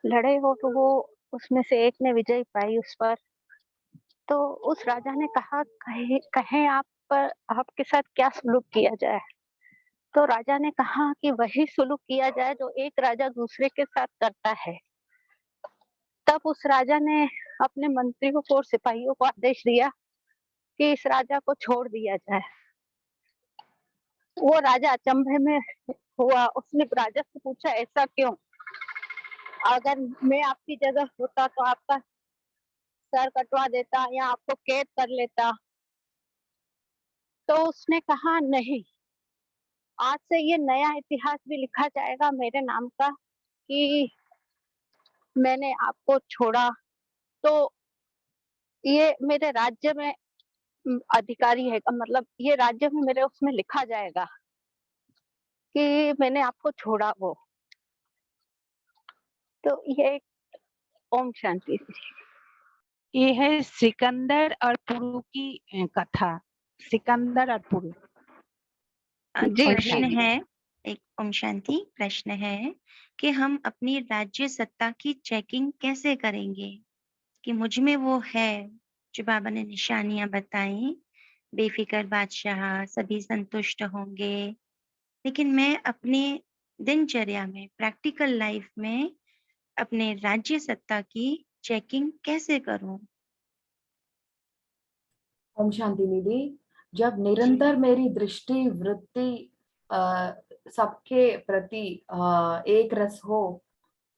लड़े हो तो वो उसमें से एक ने विजय पाई उस पर। तो उस राजा ने कहा कहे आप पर आपके साथ क्या सलूक किया जाए। तो राजा ने कहा कि वही सलूक किया जाए जो एक राजा दूसरे के साथ करता है। तब उस राजा ने अपने मंत्रियों को और सिपाहियों को आदेश दिया कि इस राजा को छोड़ दिया जाए। वो राजा अचंभे में हुआ, उसने राजा से पूछा ऐसा क्यों? अगर मैं आपकी जगह होता तो आपका सर कटवा देता या आपको कैद कर लेता। तो उसने कहा नहीं, आज से ये नया इतिहास भी लिखा जाएगा मेरे नाम का कि मैंने आपको छोड़ा। तो ये मेरे राज्य में अधिकारी है, मतलब ये राज्य में मेरे उसमें लिखा जाएगा कि मैंने आपको छोड़ा वो। तो ये ओम शांति। ये है सिकंदर और पुरु की कथा। सिकंदर और पुरु। जी प्रश्न जी। है, एक ओम शांति, प्रश्न है कि हम अपनी राज्य सत्ता की चेकिंग कैसे करेंगे? कि मुझ में वो है जो बाबा ने निशानियां बताई, बेफिक्र बादशाह, सभी संतुष्ट होंगे, लेकिन मैं अपने दिनचर्या में, प्रैक्टिकल लाइफ में अपने राज्य सत्ता की चेकिंग कैसे करूं? ओम शांति निधि, जब निरंतर मेरी दृष्टि वृत्ति सबके प्रति एक रस हो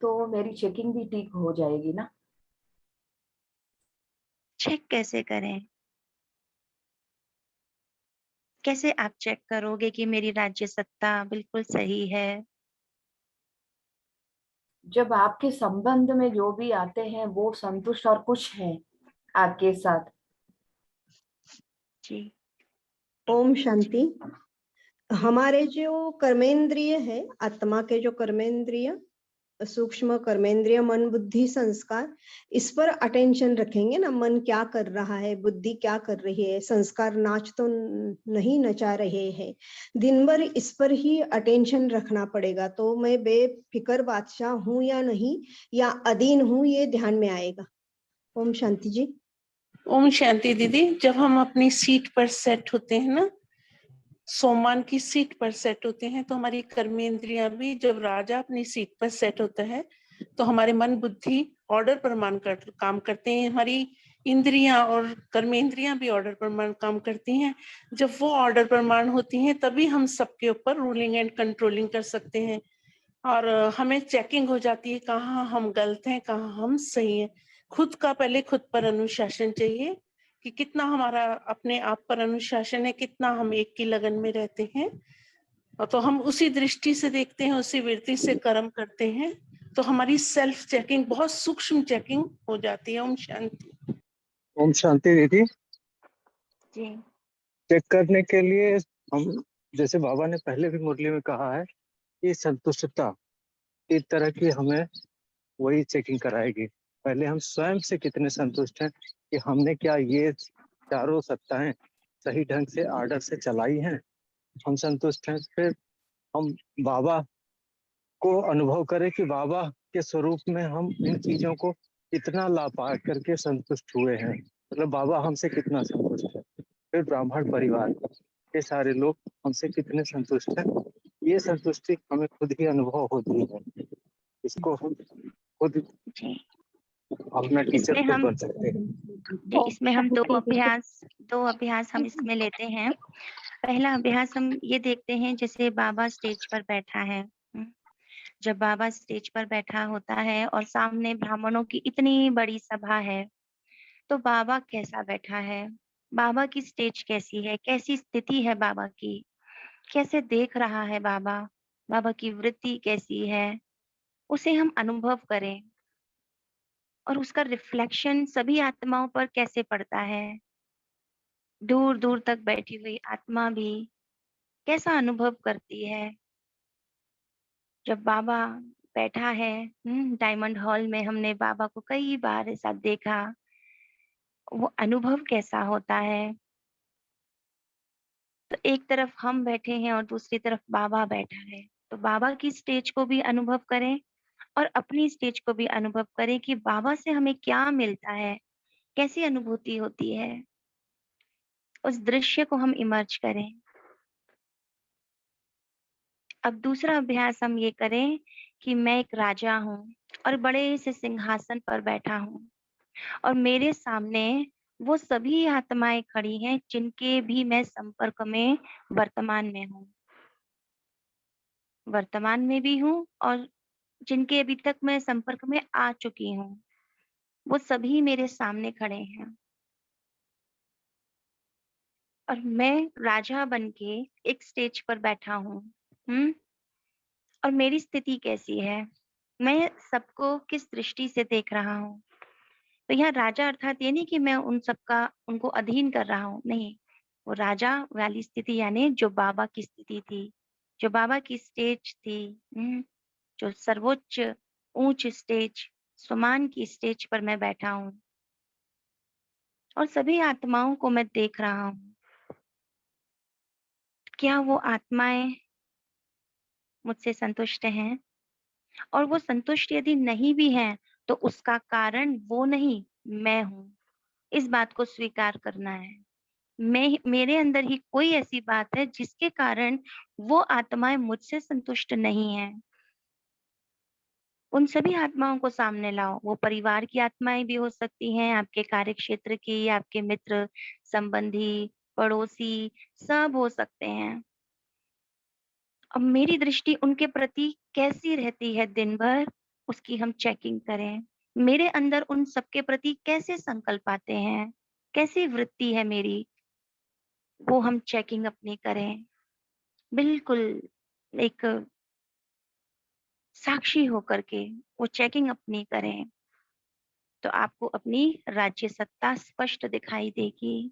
तो मेरी चेकिंग भी ठीक हो जाएगी ना। चेक कैसे करें? कैसे आप चेक करोगे कि मेरी राज्य सत्ता बिल्कुल सही है? जब आपके संबंध में जो भी आते हैं वो संतुष्ट और खुश हैं आपके साथ। जी। ओम शांति। हमारे जो कर्मेंद्रिय है, आत्मा के जो कर्मेंद्रिय, सूक्ष्म कर्मेंद्रिय, मन बुद्धि संस्कार, इस पर अटेंशन रखेंगे ना। मन क्या कर रहा है, बुद्धि क्या कर रही है, संस्कार नाच तो नहीं नचा रहे हैं, दिन भर इस पर ही अटेंशन रखना पड़ेगा। तो मैं बेफिक्र बादशाह हूँ या नहीं, या अधीन हूँ, ये ध्यान में आएगा। ओम शांति जी। ओम शांति दीदी। जब हम अपनी सीट पर सेट होते हैं ना, सोमान की सीट पर सेट होते हैं, तो हमारी कर्मेंद्रियां भी, जब राजा अपनी सीट पर सेट होता है तो हमारे मन बुद्धि ऑर्डर पर काम करते हैं। हमारी इंद्रियां और कर्मेंद्रियां भी ऑर्डर पर काम करती हैं। जब वो ऑर्डर पर होती हैं तभी हम सबके ऊपर रूलिंग एंड कंट्रोलिंग कर सकते हैं, और हमें चेकिंग हो जाती है कहाँ हम गलत हैं, कहाँ हम सही हैं। खुद का पहले खुद पर अनुशासन चाहिए कि कितना हमारा अपने आप पर अनुशासन है, कितना हम एक की लगन में रहते हैं। और तो हम उसी दृष्टि से देखते हैं, उसी वृत्ति से कर्म करते हैं, तो हमारी सेल्फ चेकिंग, बहुत सूक्ष्म चेकिंग हो जाती है। ओम शांति। ओम शांति दीदी। जी। चेक करने के लिए हम, जैसे बाबा ने पहले भी मुरली में कहा है कि संतुष्टता, इस तरह की हमें वही चेकिंग कराएगी। पहले हम स्वयं से कितने संतुष्ट हैं कि हमने क्या ये चारों सत्ताएं सही ढंग से आर्डर से चलाई हैं, हम संतुष्ट हैं। फिर हम बाबा को अनुभव करें कि बाबा के स्वरूप में हम इन चीजों को कितना ला पा करके संतुष्ट हुए हैं, मतलब बाबा हमसे कितना संतुष्ट है। फिर ब्राह्मण परिवार के सारे लोग हमसे कितने संतुष्ट हैं, ये संतुष्टि हमें खुद ही अनुभव होती है। इसको हम खुद अपना टीचर खुद बन सकते हैं। इसमें हम दो अभ्यास हम इसमें लेते हैं। पहला अभ्यास हम ये देखते हैं, जैसे बाबा स्टेज पर बैठा है। जब बाबा स्टेज पर बैठा होता है और सामने ब्राह्मणों की इतनी बड़ी सभा है, तो बाबा कैसा बैठा है, बाबा की स्टेज कैसी है, कैसी स्थिति है बाबा की, कैसे देख रहा है बाबा, बाबा की वृत्ति कैसी है, उसे हम अनुभव करें। और उसका रिफ्लेक्शन सभी आत्माओं पर कैसे पड़ता है, दूर दूर तक बैठी हुई आत्मा भी कैसा अनुभव करती है। जब बाबा बैठा है डायमंड हॉल में, हमने बाबा को कई बार ऐसा देखा, वो अनुभव कैसा होता है। तो एक तरफ हम बैठे हैं और दूसरी तरफ बाबा बैठा है, तो बाबा की स्टेज को भी अनुभव करें और अपनी स्टेज को भी अनुभव करें कि बाबा से हमें क्या मिलता है, कैसी अनुभूति होती है। उस दृश्य को हम इमर्ज करें। अब दूसरा अभ्यास हम ये करें कि मैं एक राजा हूँ और बड़े से सिंहासन पर बैठा हूँ, और मेरे सामने वो सभी आत्माएं खड़ी हैं जिनके भी मैं संपर्क में वर्तमान में हूँ, वर्तमान में भी हूँ और जिनके अभी तक मैं संपर्क में आ चुकी हूँ, वो सभी मेरे सामने खड़े हैं और मैं राजा बन के एक स्टेज पर बैठा हूँ। और मेरी स्थिति कैसी है? मैं सबको किस दृष्टि से देख रहा हूँ? तो यहाँ राजा अर्थात ये नहीं कि मैं उनको अधीन कर रहा हूँ, नहीं। वो राजा वाली स्थिति यानी जो बाबा की स्थिति थी, जो बाबा की स्टेज थी, जो सर्वोच्च ऊंच स्टेज, सम्मान की स्टेज पर मैं बैठा हूँ और सभी आत्माओं को मैं देख रहा हूँ। क्या वो आत्माएं मुझसे संतुष्ट हैं? और वो संतुष्ट यदि नहीं भी हैं, तो उसका कारण वो नहीं, मैं हूँ। इस बात को स्वीकार करना है। मेरे अंदर ही कोई ऐसी बात है जिसके कारण वो आत्माएं मुझसे संतुष्ट नहीं हैं। उन सभी आत्माओं को सामने लाओ। वो परिवार की आत्माएं भी हो सकती हैं, आपके कार्यक्षेत्र की, आपके मित्र, संबंधी, पड़ोसी, सब हो सकते हैं। अब मेरी दृष्टि उनके प्रति कैसी रहती है दिन भर, उसकी हम चेकिंग करें। मेरे अंदर उन सबके प्रति कैसे संकल्प आते हैं, कैसी वृत्ति है मेरी, वो हम चेकिंग अपनी करें। बिल्कुल एक साक्षी होकर के वो चेकिंग अपनी करें, तो आपको अपनी राज्य सत्ता स्पष्ट दिखाई देगी।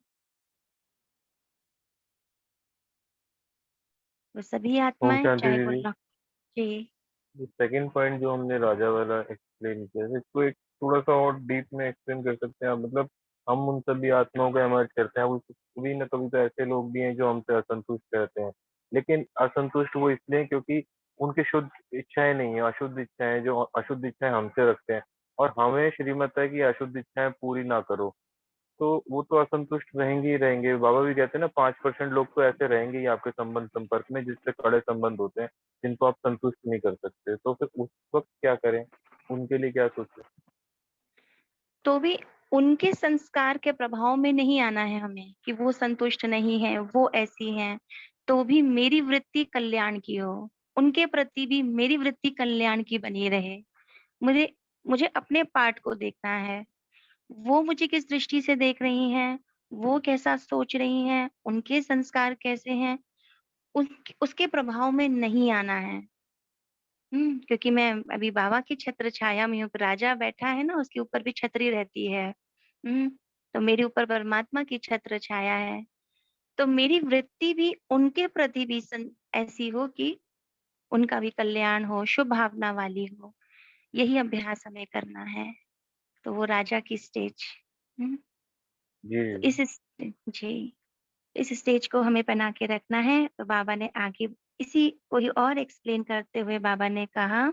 वो सभी ओम आत्माएं शांति चाहे वो दीदी। जी सेकंड पॉइंट जो हमने राजा वाला एक्सप्लेन किया है, इसको एक थोड़ा सा और डीप में एक्सप्लेन कर सकते हैं आप? मतलब हम उन सभी आत्माओं को इमर्ज करते हैं, वो कभी न कभी तो ऐसे लोग भी हैं जो हमसे असंतुष्ट रहते हैं, लेकिन असंतुष्ट वो इसलिए हैं क्योंकि उनकी शुद्ध इच्छाएं नहीं है, अशुद्ध इच्छाएं, जो अशुद्ध इच्छाएं हमसे रखते हैं, और हमें श्रीमत है कि अशुद्ध इच्छाएं पूरी ना करो, तो वो तो असंतुष्ट रहेंगे ही रहेंगे। बाबा भी कहते हैं ना, 5% लोग तो ऐसे रहेंगे ही आपके संपर्क में जिससे कड़े संबंध होते हैं, जिनको आप संतुष्ट नहीं कर सकते। तो फिर उस वक्त क्या करें, उनके लिए क्या सोचें? तो भी उनके संस्कार के प्रभाव में नहीं आना है हमें कि वो संतुष्ट नहीं है, वो ऐसी हैं, तो भी मेरी वृत्ति कल्याण की हो, उनके प्रति भी मेरी वृत्ति कल्याण की बनी रहे। मुझे मुझे अपने पार्ट को देखना है, वो मुझे किस दृष्टि से देख रही हैं, वो कैसा सोच रही हैं, उनके संस्कार कैसे हैं, उसके प्रभाव में नहीं आना है। क्योंकि मैं अभी बाबा की छत्र छाया में हूँ, राजा बैठा है ना, उसके ऊपर भी छतरी रहती है। तो मेरे ऊपर परमात्मा की छत्र छाया है, तो मेरी वृत्ति भी उनके प्रति भी ऐसी हो कि उनका भी कल्याण हो, शुभ भावना वाली हो। यही अभ्यास हमें करना है। तो वो राजा की स्टेज, तो जी जी, इस स्टेज को हमें बना के रखना है। तो बाबा ने आगे इसी को ही और एक्सप्लेन करते हुए बाबा ने कहा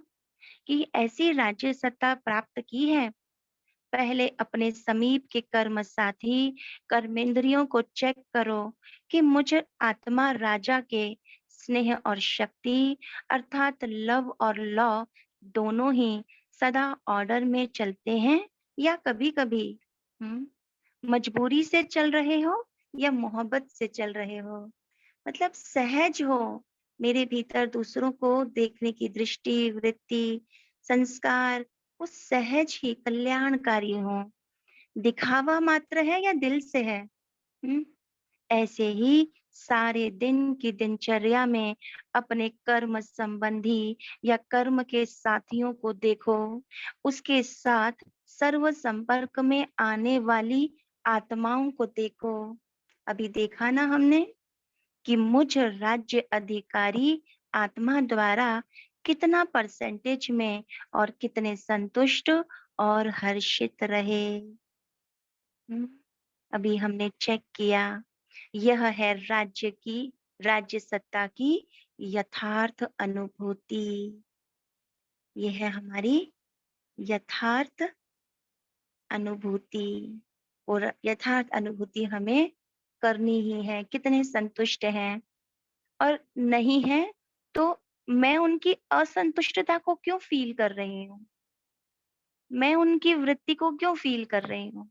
कि ऐसी राज्य सत्ता प्राप्त की है, पहले अपने समीप के कर्म साथी कर्मेंद्रियों को चेक करो कि मुझ आत्मा राजा के स्नेह और शक्ति अर्थात लव और लॉ दोनों ही सदा ऑर्डर में चलते हैं या कभी-कभी मजबूरी से चल रहे हो या मोहब्बत से चल रहे हो। मतलब सहज हो, मेरे भीतर दूसरों को देखने की दृष्टि, वृत्ति, संस्कार वो सहज ही कल्याणकारी हो। दिखावा मात्र है या दिल से है? हम्म ऐसे ही सारे दिन की दिनचर्या में अपने कर्म संबंधी या कर्म के साथियों को देखो, उसके साथ सर्व संपर्क में आने वाली आत्माओं को देखो। अभी देखा ना हमने कि मुझ राज्य अधिकारी आत्मा द्वारा कितना परसेंटेज में और कितने संतुष्ट और हर्षित रहे। अभी हमने चेक किया, यह है राज्य सत्ता की यथार्थ अनुभूति। यह है हमारी यथार्थ अनुभूति, और यथार्थ अनुभूति हमें करनी ही है। कितने संतुष्ट हैं और नहीं है, तो मैं उनकी असंतुष्टता को क्यों फील कर रही हूँ, मैं उनकी वृत्ति को क्यों फील कर रही हूँ,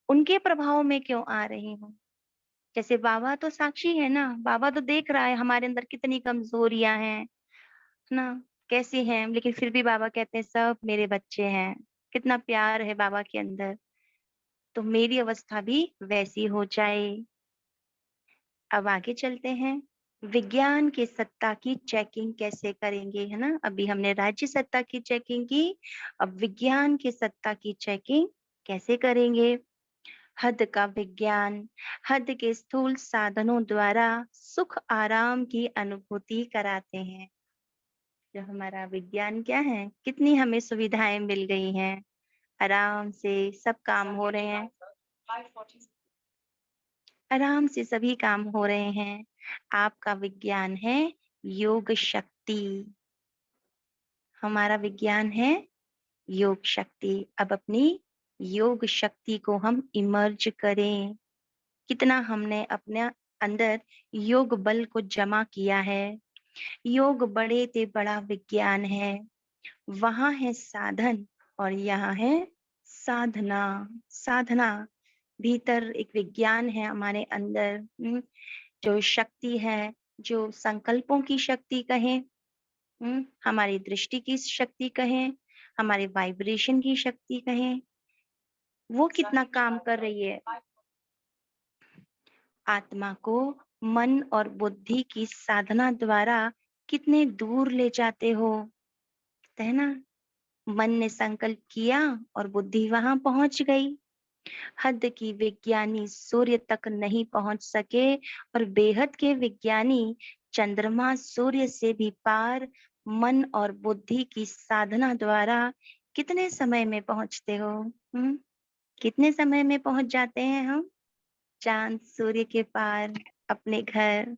उनके प्रभाव में क्यों आ रही हूँ। जैसे बाबा तो साक्षी है ना, बाबा तो देख रहा है हमारे अंदर कितनी कमजोरियां हैं, है ना। कैसे हैं, लेकिन फिर भी बाबा कहते हैं सब मेरे बच्चे हैं। कितना प्यार है बाबा के अंदर। तो मेरी अवस्था भी वैसी हो जाए। अब आगे चलते हैं। विज्ञान की सत्ता की चेकिंग कैसे करेंगे, है ना। अभी हमने राज्य सत्ता की चेकिंग की, अब विज्ञान की सत्ता की चेकिंग कैसे करेंगे। हद का विज्ञान हद के स्थूल साधनों द्वारा सुख आराम की अनुभूति कराते हैं। जो हमारा विज्ञान क्या है, कितनी हमें सुविधाएं मिल गई हैं, आराम से सब काम हो रहे हैं, आराम से सभी काम हो रहे हैं। आपका विज्ञान है योग शक्ति, हमारा विज्ञान है योग शक्ति। अब अपनी योग शक्ति को हम इमर्ज करें। कितना हमने अपने अंदर योग बल को जमा किया है। योग बड़े ते बड़ा विज्ञान है। वहां है साधन और यहाँ है साधना। साधना भीतर एक विज्ञान है हमारे अंदर, जो शक्ति है, जो संकल्पों की शक्ति कहें, हमारी दृष्टि की शक्ति कहें, हमारे वाइब्रेशन की शक्ति कहें, वो कितना काम कर रही है। आत्मा को मन और बुद्धि की साधना द्वारा कितने दूर ले जाते हो, है ना। मन ने संकल्प किया और बुद्धि वहां पहुंच गई। हद की विज्ञानी सूर्य तक नहीं पहुंच सके और बेहद के विज्ञानी चंद्रमा सूर्य से भी पार मन और बुद्धि की साधना द्वारा कितने समय में पहुंचते हो। कितने समय में पहुंच जाते हैं हम चांद सूर्य के पार, अपने घर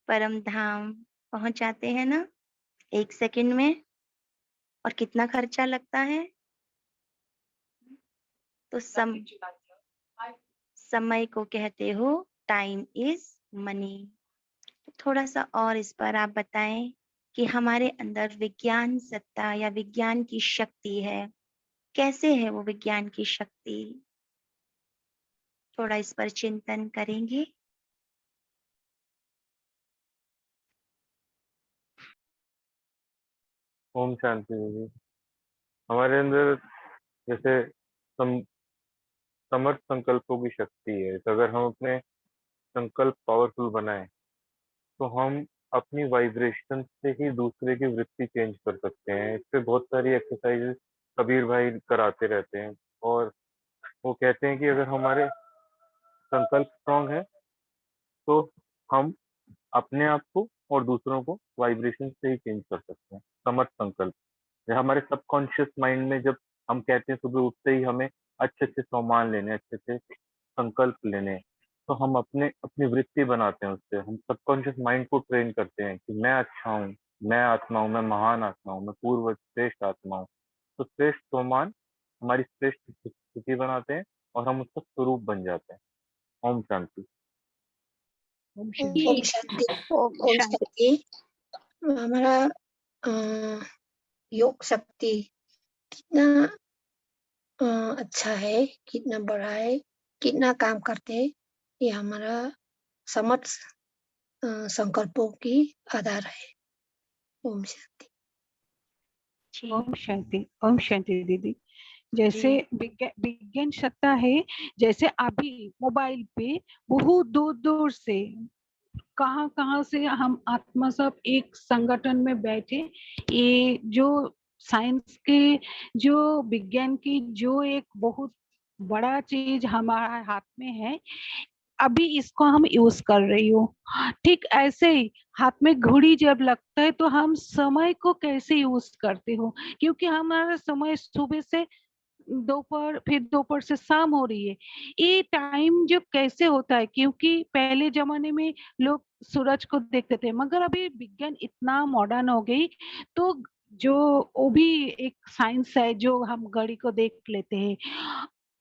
परम धाम पहुंच जाते हैं ना 1 सेकंड में। और कितना खर्चा लगता है। तो समय को कहते हो टाइम इज मनी। थोड़ा सा और इस पर आप बताएं कि हमारे अंदर विज्ञान सत्ता या विज्ञान की शक्ति है, कैसे है वो विज्ञान की शक्ति। थोड़ा इस पर चिंतन करेंगे। ओम शांति दीदी। हमारे अंदर जैसे समर्थ संकल्पों की शक्ति है, तो अगर हम अपने संकल्प पावरफुल बनाएं तो हम अपनी वाइब्रेशन से ही दूसरे की वृत्ति चेंज कर सकते हैं। इस पे बहुत सारी एक्सरसाइजेस कबीर भाई कराते रहते हैं और वो कहते हैं कि अगर हमारे संकल्प स्ट्रांग है तो हम अपने आप को और दूसरों को वाइब्रेशन से ही चेंज कर सकते हैं। समर्थ संकल्प हमारे सबकॉन्शियस माइंड में जब हम कहते हैं सुबह उठते ही हमें अच्छे अच्छे सामान लेने, अच्छे अच्छे संकल्प लेने, तो हम अपनी वृत्ति बनाते हैं उससे। हम सबकॉन्शियस माइंड को ट्रेन करते हैं कि मैं अच्छा हूँ, मैं आत्मा हूँ, मैं महान आत्मा हूँ, मैं पूर्व श्रेष्ठ आत्मा हूँ। तो श्रेष्ठ सामान हमारी श्रेष्ठ स्थिति बनाते हैं और हम उसका स्वरूप बन जाते हैं। ओम शांति। ओम शांति। ओम शांति। हमारा योग शक्ति कितना अच्छा है, कितना बड़ा है, कितना काम करते हैं, ये हमारा समर्थ संकल्पों की आधार है। ओम शांति। ओम शांति। ओम शांति दीदी। जैसे विज्ञान सत्ता है, जैसे अभी मोबाइल पे बहुत दूर दूर से कहाँ से हम आत्मा सब एक संगठन में बैठे, ये जो साइंस के, जो विज्ञान की जो एक बहुत बड़ा चीज हमारे हाथ में है, अभी इसको हम यूज कर रही हो। ठीक ऐसे ही हाथ में घड़ी जब लगता है तो हम समय को कैसे यूज करते हो, क्योंकि हमारा समय सुबह से दोपहर, फिर दोपहर से शाम हो रही है। ये टाइम जब कैसे होता है, क्योंकि पहले जमाने में लोग सूरज को देखते थे, मगर अभी विज्ञान इतना मॉडर्न हो गई तो जो वो भी एक साइंस है जो हम घड़ी को देख लेते हैं।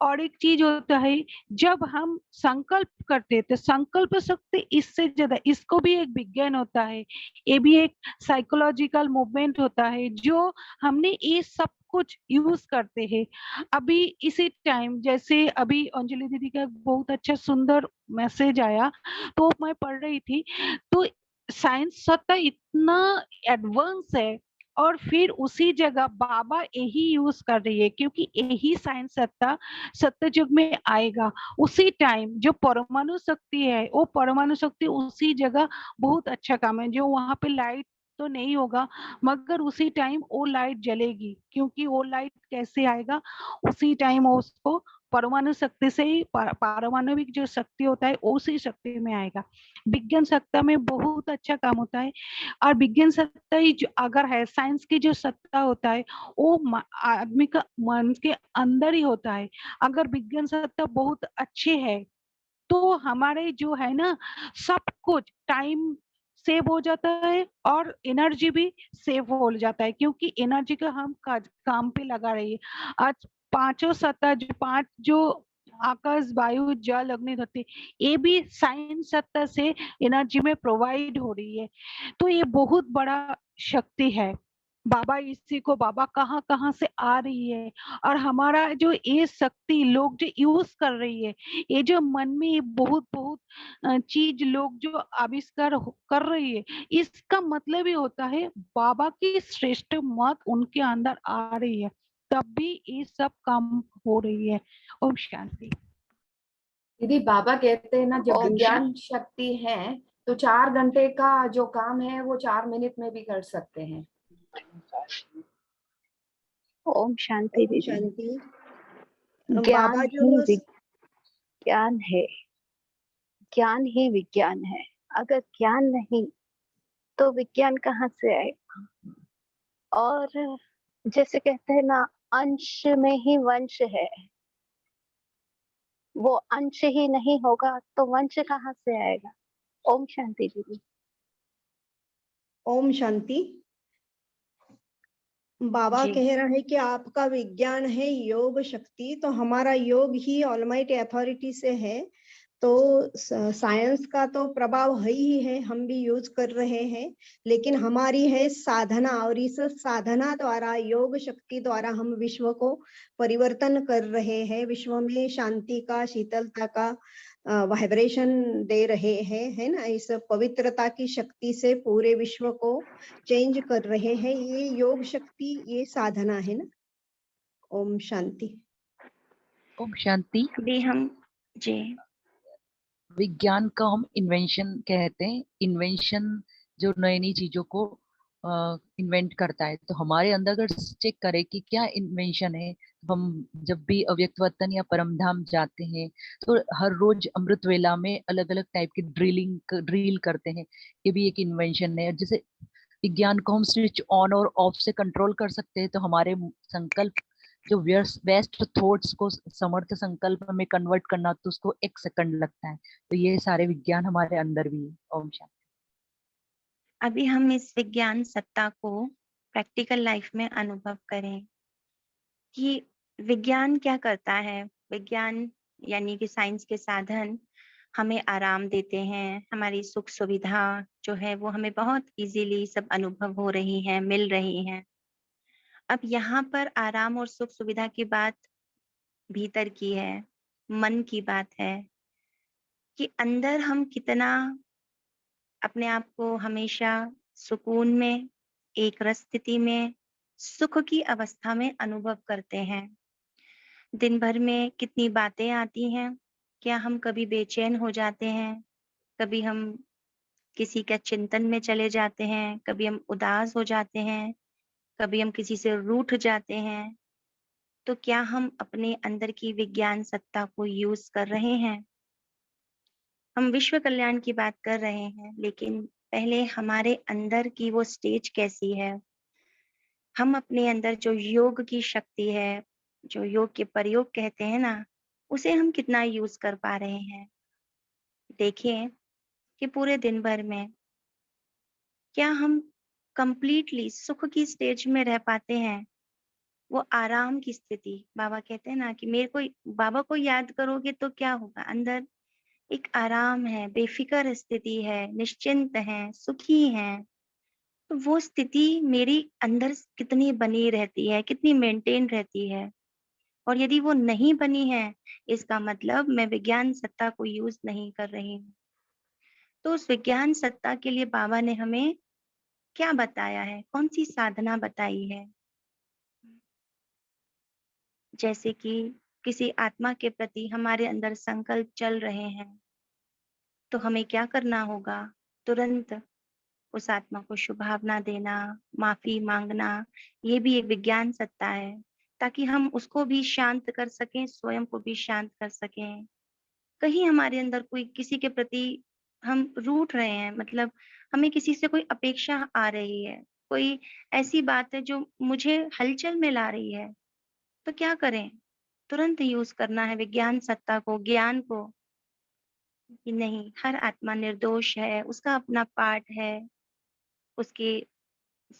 और एक चीज होता है, जब हम संकल्प करते हैं तो संकल्प शक्ति इससे ज्यादा, इसको भी एक विज्ञान होता है, ये भी एक साइकोलॉजिकल मूवमेंट होता है जो हमने ये सब कुछ यूज करते हैं। अभी इसी टाइम जैसे अभी अंजलि दीदी का बहुत अच्छा सुंदर मैसेज आया तो मैं पढ़ रही थी, तो साइंस सत्ता इतना एडवांस है और फिर उसी जगह बाबा यही यूज कर रही है, क्योंकि यही साइंस सत्ता सत्य युग में आएगा। उसी टाइम जो परमाणु शक्ति है, वो परमाणु शक्ति उसी जगह बहुत अच्छा काम है, जो वहां पे लाइट तो नहीं होगा मगर उसी टाइम वो लाइट जलेगी। क्योंकि वो लाइट कैसे आएगा, उसी टाइम उसको परमाणु शक्ति से ही, पारमाणविक जो शक्ति होता है उसी शक्ति में आएगा। विज्ञान सत्ता में बहुत अच्छा काम होता है। और विज्ञान सत्ता ही जो अगर है, साइंस की जो सत्ता होता है वो आदमी का मन के अंदर ही होता है। अगर विज्ञान सत्ता बहुत अच्छे है तो हमारे जो है ना, सब कुछ टाइम सेव हो जाता है और एनर्जी भी सेव हो जाता है, क्योंकि एनर्जी का हम काम पे लगा रही है। आज पांचों सत्ता, जो पांच जो आकाश, वायु, जल, अग्नि, धरती, ये भी साइंस सत्ता से एनर्जी में प्रोवाइड हो रही है। तो ये बहुत बड़ा शक्ति है। बाबा इसी को, बाबा कहाँ कहाँ से आ रही है, और हमारा जो ये शक्ति लोग जो यूज कर रही है, ये जो मन में ये बहुत बहुत चीज लोग जो आविष्कार कर रही है, इसका मतलब ही होता है बाबा की श्रेष्ठ मत उनके अंदर आ रही है, तब भी ये सब काम हो रही है। ओम शांति। दीदी बाबा कहते हैं ना, जब ओम विज्ञान शक्ति है तो 4 घंटे का जो काम है वो 4 मिनट में भी कर सकते हैं। ओम शांति दीदी। शांति। ज्ञान बाबा ही जो विज्ञान है, ज्ञान ही विज्ञान है। अगर ज्ञान नहीं तो विज्ञान कहाँ से आएगा? और जैसे कहते हैं ना, अंश में ही वंश है। वो अंश ही नहीं होगा तो वंश कहाँ से आएगा? ओम शांति दीदी। ओम शांति। बाबा जी। कह रहा है कि आपका विज्ञान है योग शक्ति, तो हमारा योग ही ऑलमाइटी अथॉरिटी से है। तो साइंस का तो प्रभाव है ही है, हम भी यूज कर रहे हैं, लेकिन हमारी है साधना, और इस साधना द्वारा, योग शक्ति द्वारा हम विश्व को परिवर्तन कर रहे हैं, विश्व में शांति का, शीतलता का वाइब्रेशन दे रहे हैं, है ना। इस पवित्रता की शक्ति से पूरे विश्व को चेंज कर रहे हैं। ये योग शक्ति, ये साधना है ना। ओम शांति। ओम शांति। अभी हम जी विज्ञान का हम इन्वेंशन कहते हैं। इन्वेंशन जो नई नई चीजों को इन्वेंट करता है, तो हमारे अंदर अगर चेक करें कि क्या इन्वेंशन है, हम जब भी अव्यक्त वतन या परमधाम जाते हैं तो हर रोज अमृत वेला में अलग अलग टाइप की ड्रिल करते हैं। ये भी एक इन्वेंशन है। जैसे विज्ञान को हम स्विच ऑन और ऑफ से कंट्रोल कर सकते हैं, तो हमारे संकल्प जो वेस्ट थॉट्स को समर्थ संकल्प में कन्वर्ट करना, तो उसको 1 सेकंड लगता है। तो ये सारे विज्ञान हमारे अंदर भी है। ओम शांति। अभी हम इस विज्ञान सत्ता को प्रैक्टिकल लाइफ में अनुभव करें कि विज्ञान क्या करता है। विज्ञान यानी कि साइंस के साधन हमें आराम देते हैं, हमारी सुख सुविधा जो है वो हमें बहुत इजीली सब अनुभव हो रही है, मिल रही है। अब यहाँ पर आराम और सुख सुविधा की बात भीतर की है, मन की बात है कि अंदर हम कितना अपने आप को हमेशा सुकून में, एक रस स्थिति में, सुख की अवस्था में अनुभव करते हैं। दिन भर में कितनी बातें आती हैं, क्या हम कभी बेचैन हो जाते हैं, कभी हम किसी के चिंतन में चले जाते हैं, कभी हम उदास हो जाते हैं, कभी हम किसी से रूठ जाते हैं। तो क्या हम अपने अंदर की विज्ञान सत्ता को यूज कर रहे हैं? हम विश्व कल्याण की बात कर रहे हैं, लेकिन पहले हमारे अंदर की वो स्टेज कैसी है? हम अपने अंदर जो योग की शक्ति है, जो योग के प्रयोग कहते हैं ना, उसे हम कितना यूज कर पा रहे हैं? देखिए कि पूरे दिन भर में क्या हम कंप्लीटली सुख की स्टेज में रह पाते हैं? वो आराम की स्थिति, बाबा कहते हैं ना कि मेरे को, बाबा को याद करोगे तो क्या होगा? अंदर एक आराम है, बेफिक्र स्थिति है, निश्चिंत है, सुखी है। तो वो स्थिति मेरी अंदर कितनी बनी रहती है, कितनी मेंटेन रहती है? और यदि वो नहीं बनी है, इसका मतलब मैं विज्ञान सत्ता को यूज नहीं कर रही हूँ। तो उस विज्ञान सत्ता के लिए बाबा ने हमें क्या बताया है, कौन सी साधना बताई है। जैसे कि किसी आत्मा के प्रति हमारे अंदर संकल्प चल रहे हैं, तो हमें क्या करना होगा, तुरंत उस आत्मा को शुभभावना देना, माफी मांगना, ये भी एक विज्ञान सत्ता है, ताकि हम उसको भी शांत कर सकें, स्वयं को भी शांत कर सकें। कहीं हमारे अंदर कोई किसी के प्रति हम रूठ रहे हैं, मतलब हमें किसी से कोई अपेक्षा आ रही है, कोई ऐसी बात है जो मुझे हलचल में ला रही है, तो क्या करें, तुरंत यूज करना है विज्ञान सत्ता को, ज्ञान को, कि नहीं, हर आत्मा निर्दोष है, उसका अपना पार्ट है, उसके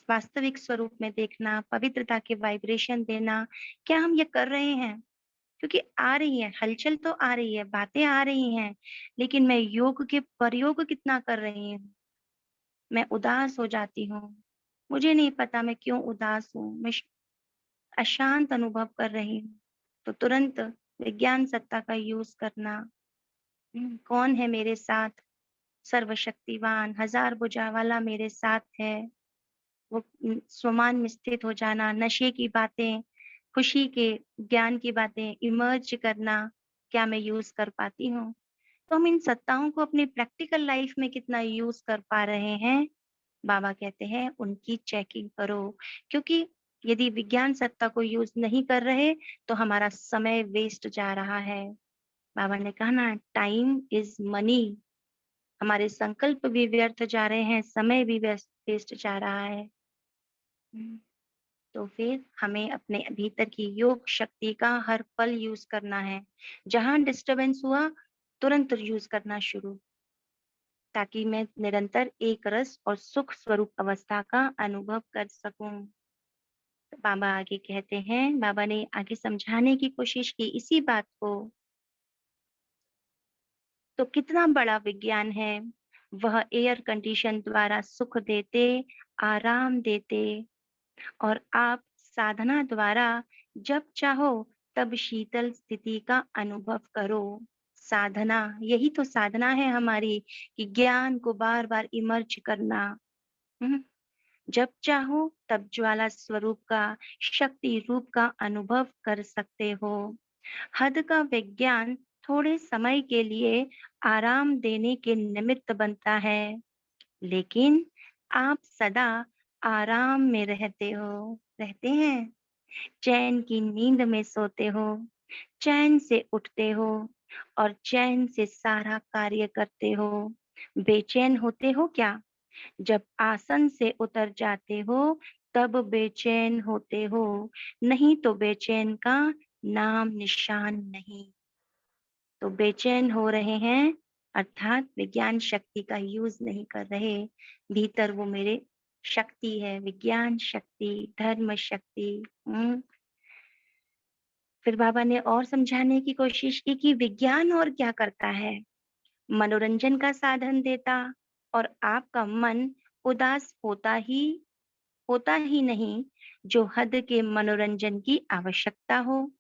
वास्तविक स्वरूप में देखना, पवित्रता के वाइब्रेशन देना। क्या हम ये कर रहे हैं? क्योंकि आ रही है हलचल, तो आ रही है, बातें आ रही हैं, लेकिन मैं योग के प्रयोग कितना कर रही हूँ। मैं उदास हो जाती हूँ, मुझे नहीं पता मैं क्यों उदास हूँ, मैं अशांत अनुभव कर रही हूँ, तो तुरंत विज्ञान सत्ता का यूज करना। कौन है मेरे साथ? सर्वशक्तिवान हजार भुजा वाला मेरे साथ है। वो स्वमान में स्थित हो जाना, नशे की बातें, खुशी के ज्ञान की बातें इमर्ज करना, क्या मैं यूज कर पाती हूँ? तो हम इन सत्ताओं को अपनी प्रैक्टिकल लाइफ में कितना यूज कर पा रहे हैं, बाबा कहते हैं उनकी चेकिंग करो। क्योंकि यदि विज्ञान सत्ता को यूज नहीं कर रहे, तो हमारा समय वेस्ट जा रहा है। बाबा ने कहा ना, टाइम इज मनी। हमारे संकल्प भी व्यर्थ जा रहे हैं, समय भी वेस्ट जा रहा है। तो फिर हमें अपने भीतर की योग शक्ति का हर पल यूज करना है। जहां डिस्टरबेंस हुआ, तुरंत यूज करना शुरू, ताकि मैं निरंतर एक रस और सुख स्वरूप अवस्था का अनुभव कर सकूं। तो बाबा आगे कहते हैं, बाबा ने आगे समझाने की कोशिश की इसी बात को। तो कितना बड़ा विज्ञान है, वह एयर कंडीशन द्वारा सुख देते, आराम देते, और आप साधना द्वारा जब चाहो तब शीतल स्थिति का अनुभव करो। साधना, यही तो साधना है हमारी, कि ज्ञान को बार बार इमर्ज करना। जब चाहो तब ज्वाला स्वरूप का, शक्ति रूप का अनुभव कर सकते हो। हद का विज्ञान थोड़े समय के लिए आराम देने के निमित्त बनता है, लेकिन आप सदा आराम में रहते हैं, चैन की नींद में सोते हो, चैन से उठते हो और चैन से सारा कार्य करते हो। बेचैन होते हो क्या? जब आसन से उतर जाते हो तब बेचैन होते हो, नहीं तो बेचैन का नाम निशान नहीं। तो बेचैन हो रहे हैं, अर्थात विज्ञान शक्ति का यूज नहीं कर रहे। भीतर वो मेरे शक्ति है, विज्ञान शक्ति, धर्म शक्ति। फिर बाबा ने और समझाने की कोशिश की कि विज्ञान और क्या करता है, मनोरंजन का साधन देता, और आपका मन उदास होता ही नहीं, जो हद के मनोरंजन की आवश्यकता हो।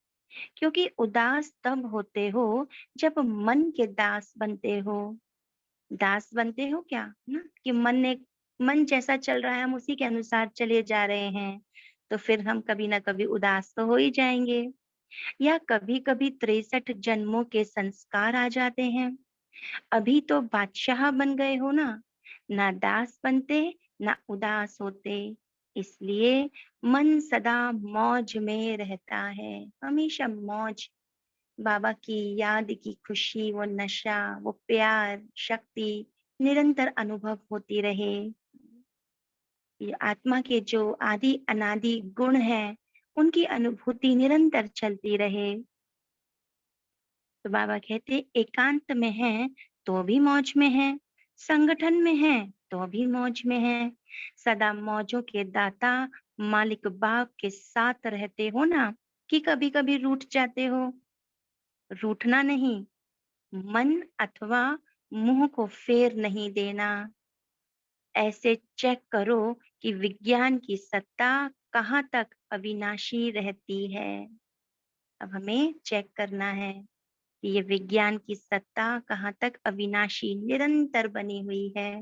क्योंकि उदास तब होते हो जब मन के दास बनते हो। दास बनते हो क्या ना, कि मन जैसा चल रहा है हम उसी के अनुसार चले जा रहे हैं, तो फिर हम कभी ना कभी उदास तो हो ही जाएंगे। या कभी कभी 63 जन्मों के संस्कार आ जाते हैं। अभी तो बादशाह बन गए हो ना दास बनते ना उदास होते। इसलिए मन सदा मौज में रहता है, हमेशा मौज। बाबा की याद की खुशी, वो नशा, वो प्यार, शक्ति निरंतर अनुभव होती रहे। ये आत्मा के जो आदि अनादि गुण हैं, उनकी अनुभूति निरंतर चलती रहे। तो बाबा कहते, एकांत में है तो भी मौज में है, संगठन में है तो भी मौज में है। सदा मौजों के दाता मालिक बाप के साथ रहते हो ना, कि कभी कभी रूठ जाते हो। रूठना नहीं, मन अथवा मुंह को फेर नहीं देना। ऐसे चेक करो कि विज्ञान की सत्ता कहाँ तक अविनाशी रहती है। अब हमें चेक करना है कि ये विज्ञान की सत्ता कहाँ तक अविनाशी निरंतर बनी हुई है।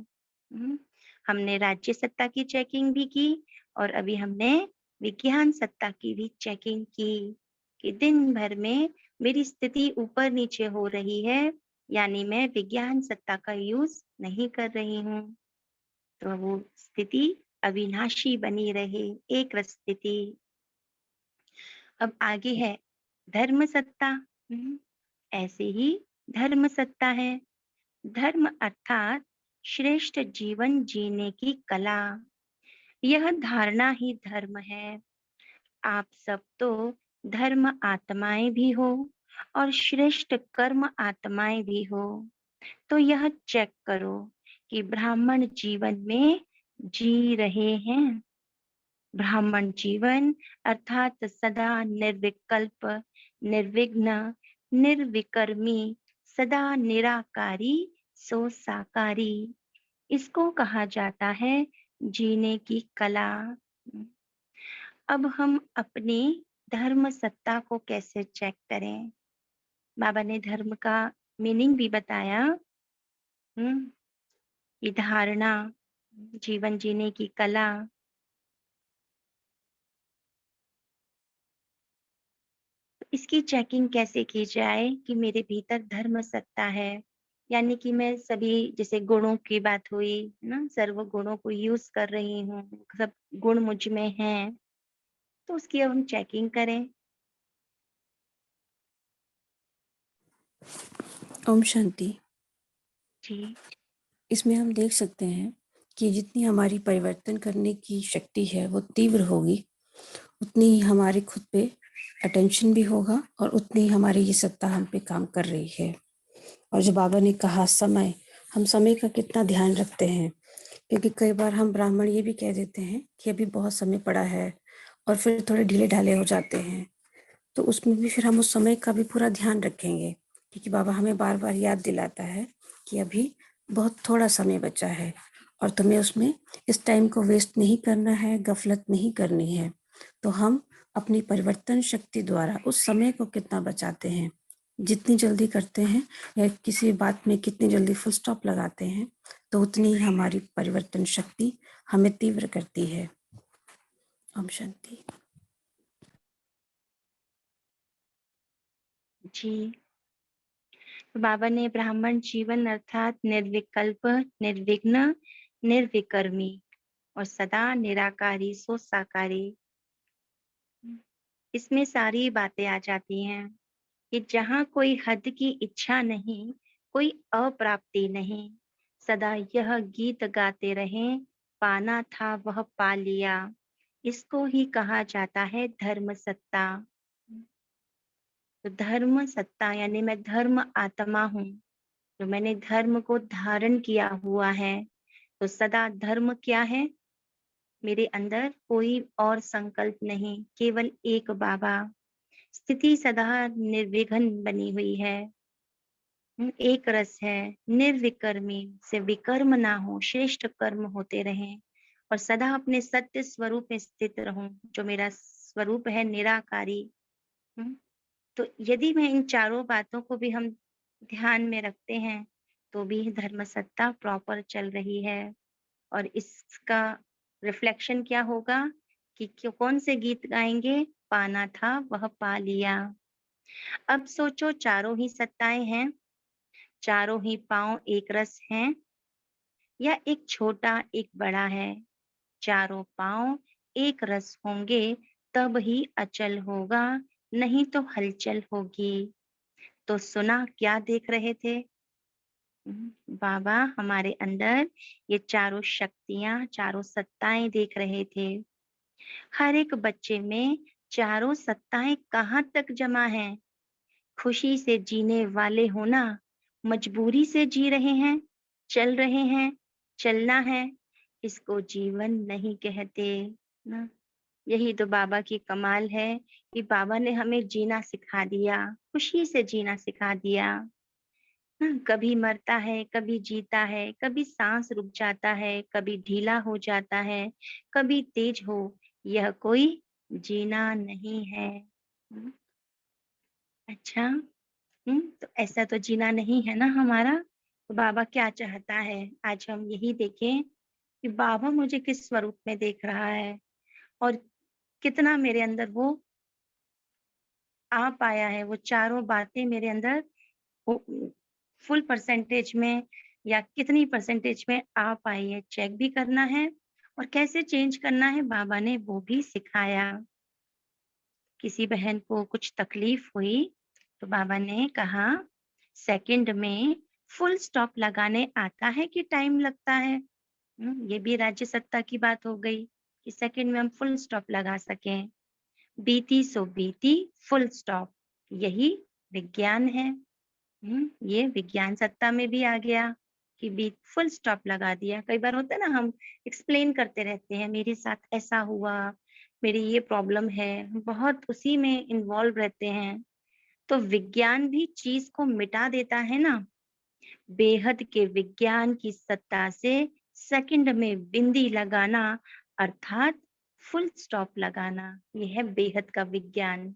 हमने राज्य सत्ता की चेकिंग भी की और अभी हमने विज्ञान सत्ता की भी चेकिंग की कि दिन भर में मेरी स्थिति ऊपर नीचे हो रही है, यानी मैं विज्ञान सत्ता का यूज नहीं कर रही हूँ, तो वो स्थिति अविनाशी बनी रहे, एक रस स्थिति। अब आगे है धर्म सत्ता। ऐसे ही धर्म सत्ता है। धर्म अर्थात श्रेष्ठ जीवन जीने की कला। यह धारणा ही धर्म है। आप सब तो धर्म आत्माएं भी हो और श्रेष्ठ कर्म आत्माएं भी हो, तो यह चेक करो कि ब्राह्मण जीवन में जी रहे हैं। ब्राह्मण जीवन अर्थात सदा निर्विकल्प, निर्विघ्न, निर्विकर्मी, सदा निराकारी सो साकारी, इसको कहा जाता है जीने की कला। अब हम अपनी धर्म सत्ता को कैसे चेक करें? बाबा ने धर्म का मीनिंग भी बताया। ये धारणा, जीवन जीने की कला। इसकी चेकिंग कैसे की जाए कि मेरे भीतर धर्म सत्ता है, यानी कि मैं सभी जैसे गुणों की बात हुई ना, सर्व गुणों को यूज कर रही हूँ, सब गुण मुझ में हैं, तो उसकी अब हम चेकिंग करें। ओम शांति। जी इसमें हम देख सकते हैं कि जितनी हमारी परिवर्तन करने की शक्ति है वो तीव्र होगी, उतनी ही हमारे खुद पे अटेंशन भी होगा और उतनी ही हमारी ये सत्ता हम पे काम कर रही है। और जो बाबा ने कहा समय, हम समय का कितना ध्यान रखते हैं, क्योंकि कई बार हम ब्राह्मण ये भी कह देते हैं कि अभी बहुत समय पड़ा है और फिर थोड़े ढीले ढाले हो जाते हैं, तो उसमें भी फिर हम उस समय का भी पूरा ध्यान रखेंगे, क्योंकि बाबा हमें बार बार याद दिलाता है कि अभी बहुत थोड़ा समय बचा है और तुम्हें उसमें इस टाइम को वेस्ट नहीं करना है, गफलत नहीं करनी है। तो हम अपनी परिवर्तन शक्ति द्वारा उस समय को कितना बचाते हैं, जितनी जल्दी करते हैं या किसी बात में कितनी जल्दी फुल स्टॉप लगाते हैं, तो उतनी ही हमारी परिवर्तन शक्ति हमें तीव्र करती है। ओम शांति। जी, बाबा ने ब्राह्मण जीवन अर्थात निर्विकल्प, निर्विघ्न, निर्विकर्मी और सदा निराकारी सो साकारी, इसमें सारी बातें आ जाती हैं कि जहाँ कोई हद की इच्छा नहीं, कोई अप्राप्ति नहीं, सदा यह गीत गाते रहें, पाना था वह पा लिया, इसको ही कहा जाता है धर्म सत्ता। तो धर्म सत्ता यानी मैं धर्म आत्मा हूँ, तो मैंने धर्म को धारण किया हुआ है, तो सदा धर्म क्या है? मेरे अंदर कोई और संकल्प नहीं, केवल एक बाबा। स्थिति सदा निर्विघ्न बनी हुई है, एक रस है, निर्विकर्मी से विकर्म ना हो, श्रेष्ठ कर्म होते रहें और सदा अपने सत्य स्वरूप में स्थित रहूं, जो मेरा स्वरूप है निराकारी। तो यदि मैं इन चारों बातों को भी हम ध्यान में रखते हैं, तो भी धर्म सत्ता प्रॉपर चल रही है। और इसका रिफ्लेक्शन क्या होगा कि कौन से गीत गाएंगे? पाना था वह पा लिया। अब सोचो, चारों ही सत्ताएं हैं, चारों ही पांव एक रस हैं, या एक छोटा एक बड़ा है? चारों पांव एक रस होंगे तब ही अचल होगा, नहीं तो हलचल होगी। तो सुना क्या देख रहे थे? बाबा हमारे अंदर ये चारों शक्तियां, चारों सत्ताएं देख रहे थे। हर एक बच्चे में चारों सत्ताएं कहाँ तक जमा हैं? खुशी से जीने वाले होना, मजबूरी से जी रहे हैं, चल रहे हैं, चलना है, इसको जीवन नहीं कहते ना। यही तो बाबा की कमाल है कि बाबा ने हमें जीना सिखा दिया, खुशी से जीना सिखा दिया। कभी मरता है, कभी जीता है, कभी सांस रुक जाता है, कभी ढीला हो जाता है, कभी तेज हो, यह कोई जीना नहीं है। अच्छा, तो ऐसा तो जीना नहीं है ना हमारा। तो बाबा क्या चाहता है, आज हम यही देखें कि बाबा मुझे किस स्वरूप में देख रहा है और कितना मेरे अंदर वो आ पाया है, वो चारों बातें मेरे अंदर फुल परसेंटेज में या कितनी परसेंटेज में आ पाई है, चेक भी करना है और कैसे चेंज करना है बाबा ने वो भी सिखाया। किसी बहन को कुछ तकलीफ हुई तो बाबा ने कहा सेकंड में फुल स्टॉप लगाने आता है कि टाइम लगता है। ये भी राज्य सत्ता की बात हो गई कि सेकंड में हम फुल स्टॉप लगा सकें। बीती सो बीती, फुल स्टॉप, यही विज्ञान है। ये विज्ञान सत्ता में भी आ गया कि बीत फुल स्टॉप लगा दिया। कई बार होता है ना, हम एक्सप्लेन करते रहते हैं मेरे साथ ऐसा हुआ, मेरी ये प्रॉब्लम है, बहुत उसी में इन्वॉल्व रहते हैं। तो विज्ञान भी चीज को मिटा देता है ना। बेहद के विज्ञान की सत्ता से सेकंड में बिंदी लगाना अर्थात फुल स्टॉप लगाना, यह है बेहद का विज्ञान।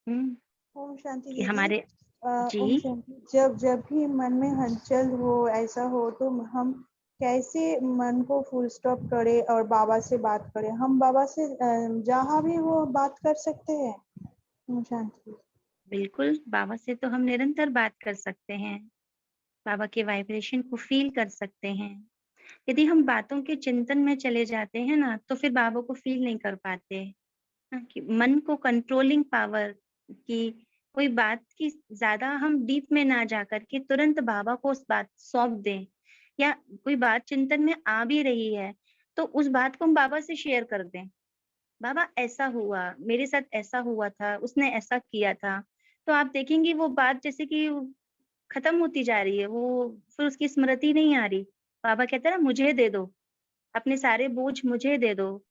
ओम शांति कि दीदी। हमारे ओम जी शांति। जब भी मन में हलचल हो, ऐसा हो, तो हम कैसे मन को फुल स्टॉप करें और बाबा से बात करें? हम बाबा से जहाँ भी हो बात कर सकते हैं। ओम शांति। बिल्कुल, बाबा से तो हम निरंतर बात कर सकते हैं, बाबा के वाइब्रेशन को फील कर सकते हैं। यदि हम बातों के चिंतन में चले जाते हैं ना, तो फिर बाबा को फील नहीं कर पाते। कि मन को कंट्रोलिंग पावर की कोई बात की ज्यादा हम डीप में ना जाकर के तुरंत बाबा को उस बात सौंप दें, या कोई बात चिंतन में आ भी रही है तो उस बात को हम बाबा से शेयर कर दें। बाबा ऐसा हुआ, मेरे साथ ऐसा हुआ था, उसने ऐसा किया था। तो आप देखेंगे वो बात जैसे कि खत्म होती जा रही है, वो फिर उसकी स्मृति नहीं आ रही। बाबा कहते हैं ना, मुझे दे दो, अपने सारे बोझ मुझे दे दो।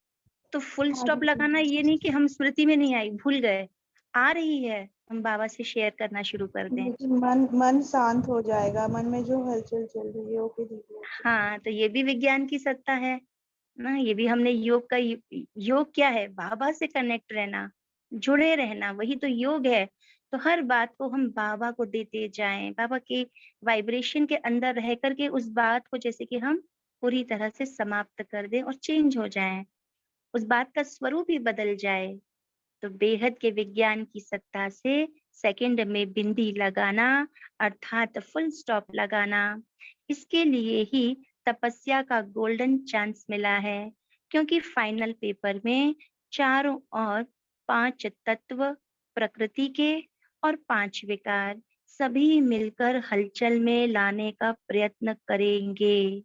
तो फुल हाँ स्टॉप दीदी। लगाना ये नहीं कि हम स्मृति में नहीं आई, भूल गए, आ रही है, हम बाबा से शेयर करना शुरू कर दें। लेकिन मन शांत हो जाएगा, मन में जो हलचल चल रही है। ओके दीदी। हाँ, तो ये भी विज्ञान की सत्ता है ना। ये भी हमने योग का योग क्या है? बाबा से कनेक्ट रहना, जुड़े रहना, वही तो योग है। तो हर बात को हम बाबा को देते जाएं, बाबा के वाइब्रेशन के अंदर रह करके उस बात को जैसे कि हम पूरी तरह से समाप्त कर दें और चेंज हो जाएं, उस बात का स्वरूप ही बदल जाए। तो बेहद के विज्ञान की सत्ता से सेकंड में बिंदी लगाना अर्थात फुल स्टॉप लगाना, इसके लिए ही तपस्या का गोल्डन चांस मिला है। क्योंकि फाइनल पेपर में चारों ओर 5 तत्व, प्रकृति के और 5 विकार सभी मिलकर हलचल में लाने का प्रयत्न करेंगे।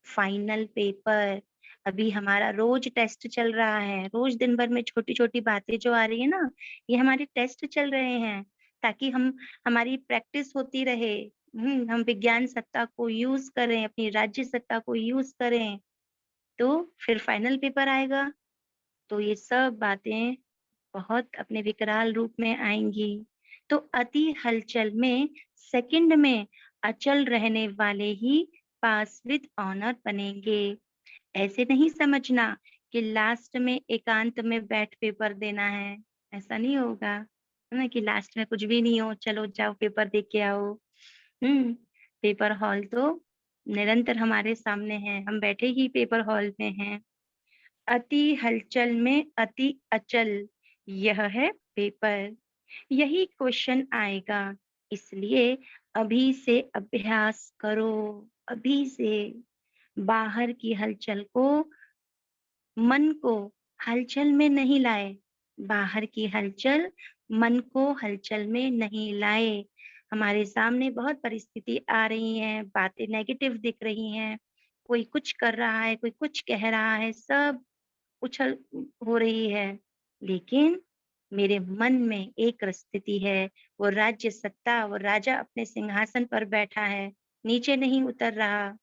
फाइनल पेपर, अभी हमारा रोज टेस्ट चल रहा है, रोज दिन भर में छोटी छोटी बातें जो आ रही है ना, ये हमारे टेस्ट चल रहे हैं ताकि हमारी प्रैक्टिस होती रहे। हम विज्ञान सत्ता को यूज करें, अपनी राज्य सत्ता को यूज करें, तो फिर फाइनल पेपर आएगा तो ये सब बातें बहुत अपने विकराल रूप में आएंगी। तो अति हलचल में सेकंड में अचल रहने वाले ही पास विद ऑनर बनेंगे। ऐसे नहीं समझना कि लास्ट में एकांत में बैठ पेपर देना है, ऐसा नहीं होगा, है ना, कि लास्ट में कुछ भी नहीं हो, चलो जाओ पेपर दे के आओ। पेपर हॉल तो निरंतर हमारे सामने है, हम बैठे ही पेपर हॉल में हैं। अति हलचल में अति अचल, यह है पेपर। यही क्वेश्चन आएगा, इसलिए अभी से अभ्यास करो, अभी से। बाहर की हलचल को, मन को हलचल में नहीं लाए, बाहर की हलचल मन को हलचल में नहीं लाए। हमारे सामने बहुत परिस्थिति आ रही है, बातें नेगेटिव दिख रही हैं, कोई कुछ कर रहा है, कोई कुछ कह रहा है, सब उछल हो रही है, लेकिन मेरे मन में एक स्थिति है, वो राज्य सत्ता, वो राजा अपने सिंहासन पर बैठा है, नीचे नहीं उतर रहा।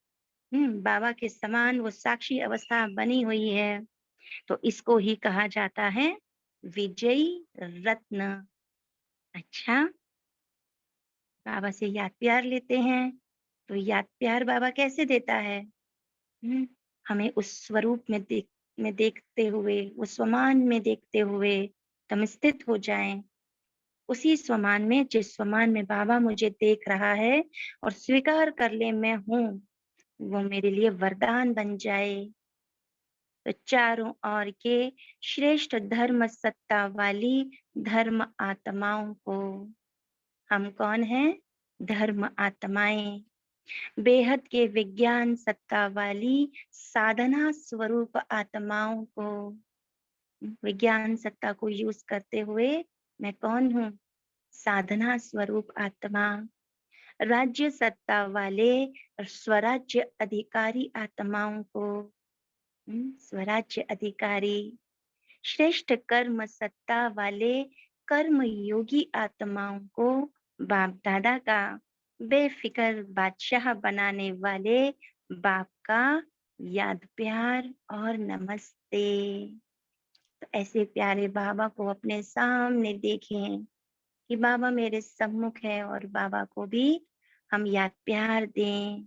बाबा के समान वो साक्षी अवस्था बनी हुई है। तो इसको ही कहा जाता है विजयी रत्न। अच्छा, बाबा से याद प्यार लेते हैं, तो याद प्यार बाबा कैसे देता है? हमें उस स्वरूप में देखते हुए, उस स्वमान में देखते हुए हम स्थित हो जाएं, उसी स्वमान में जिस स्वमान में बाबा मुझे देख रहा है, और स्वीकार कर ले मैं हूँ, वो मेरे लिए वरदान बन जाए। तो चारों ओर के श्रेष्ठ धर्म सत्ता वाली धर्म आत्माओं को, हम कौन हैं? धर्म आत्माएं। बेहद के विज्ञान सत्ता वाली साधना स्वरूप आत्माओं को, विज्ञान सत्ता को यूज करते हुए मैं कौन हूँ? साधना स्वरूप आत्मा। राज्य सत्ता वाले स्वराज्य अधिकारी आत्माओं को, स्वराज्य अधिकारी। श्रेष्ठ कर्म सत्ता वाले कर्म योगी आत्माओं को बाप दादा का बेफिक्र बादशाह बनाने वाले बाप का याद प्यार और नमस्ते। तो ऐसे प्यारे बाबा को अपने सामने देखें कि बाबा मेरे सम्मुख है, और बाबा को भी हम याद प्यार दें।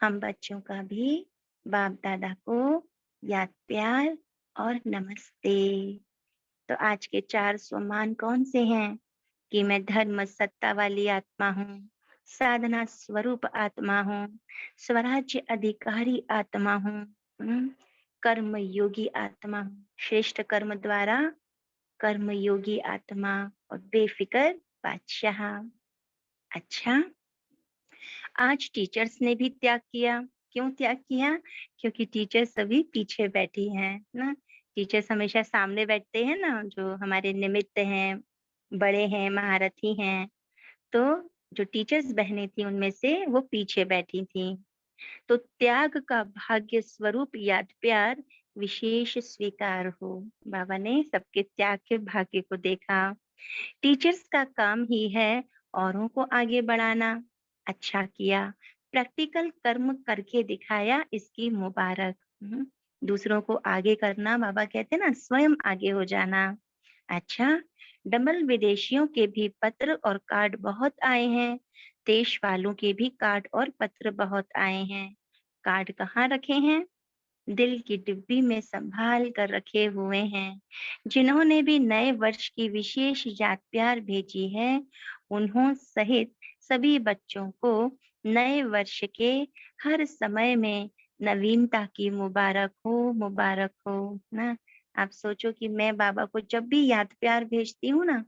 हम बच्चों का भी बाप दादा को याद प्यार और नमस्ते। तो आज के 4 सम्मान कौन से हैं? कि मैं धर्म सत्ता वाली आत्मा हूँ, साधना स्वरूप आत्मा हूँ, स्वराज्य अधिकारी आत्मा हूँ, कर्म योगी आत्मा हूँ, श्रेष्ठ कर्म द्वारा कर्म योगी आत्मा और बेफिक्र बादशाह। अच्छा, आज टीचर्स ने भी त्याग किया। क्यों त्याग किया? क्योंकि टीचर्स सभी पीछे बैठी हैं ना। टीचर्स हमेशा सामने बैठते हैं ना, जो हमारे निमित्त हैं, बड़े हैं, महारथी हैं। तो जो टीचर्स बहनें थी उनमें से वो पीछे बैठी थी। तो त्याग का भाग्य स्वरूप याद प्यार विशेष स्वीकार हो। बाबा ने सबके त्याग के भाग्य को देखा। टीचर्स का काम ही है औरों को आगे बढ़ाना। अच्छा किया, प्रैक्टिकल कर्म करके दिखाया, इसकी मुबारक। दूसरों को आगे करना, बाबा कहते हैं ना, स्वयं आगे हो जाना। अच्छा, डबल विदेशियों के भी पत्र और कार्ड बहुत आए हैं, देश वालों के भी कार्ड और पत्र बहुत आए हैं। कार्ड कहाँ रखे हैं? दिल की डिब्बी में संभाल कर रखे हुए हैं। जिन्होंने भी नए वर्ष की विशेष याद प्यार भेजी है, उन्हों सहित सभी बच्चों को नए वर्ष के हर समय में नवीनता की मुबारक हो ना। आप सोचो कि मैं बाबा को जब भी याद प्यार भेजती हूँ ना,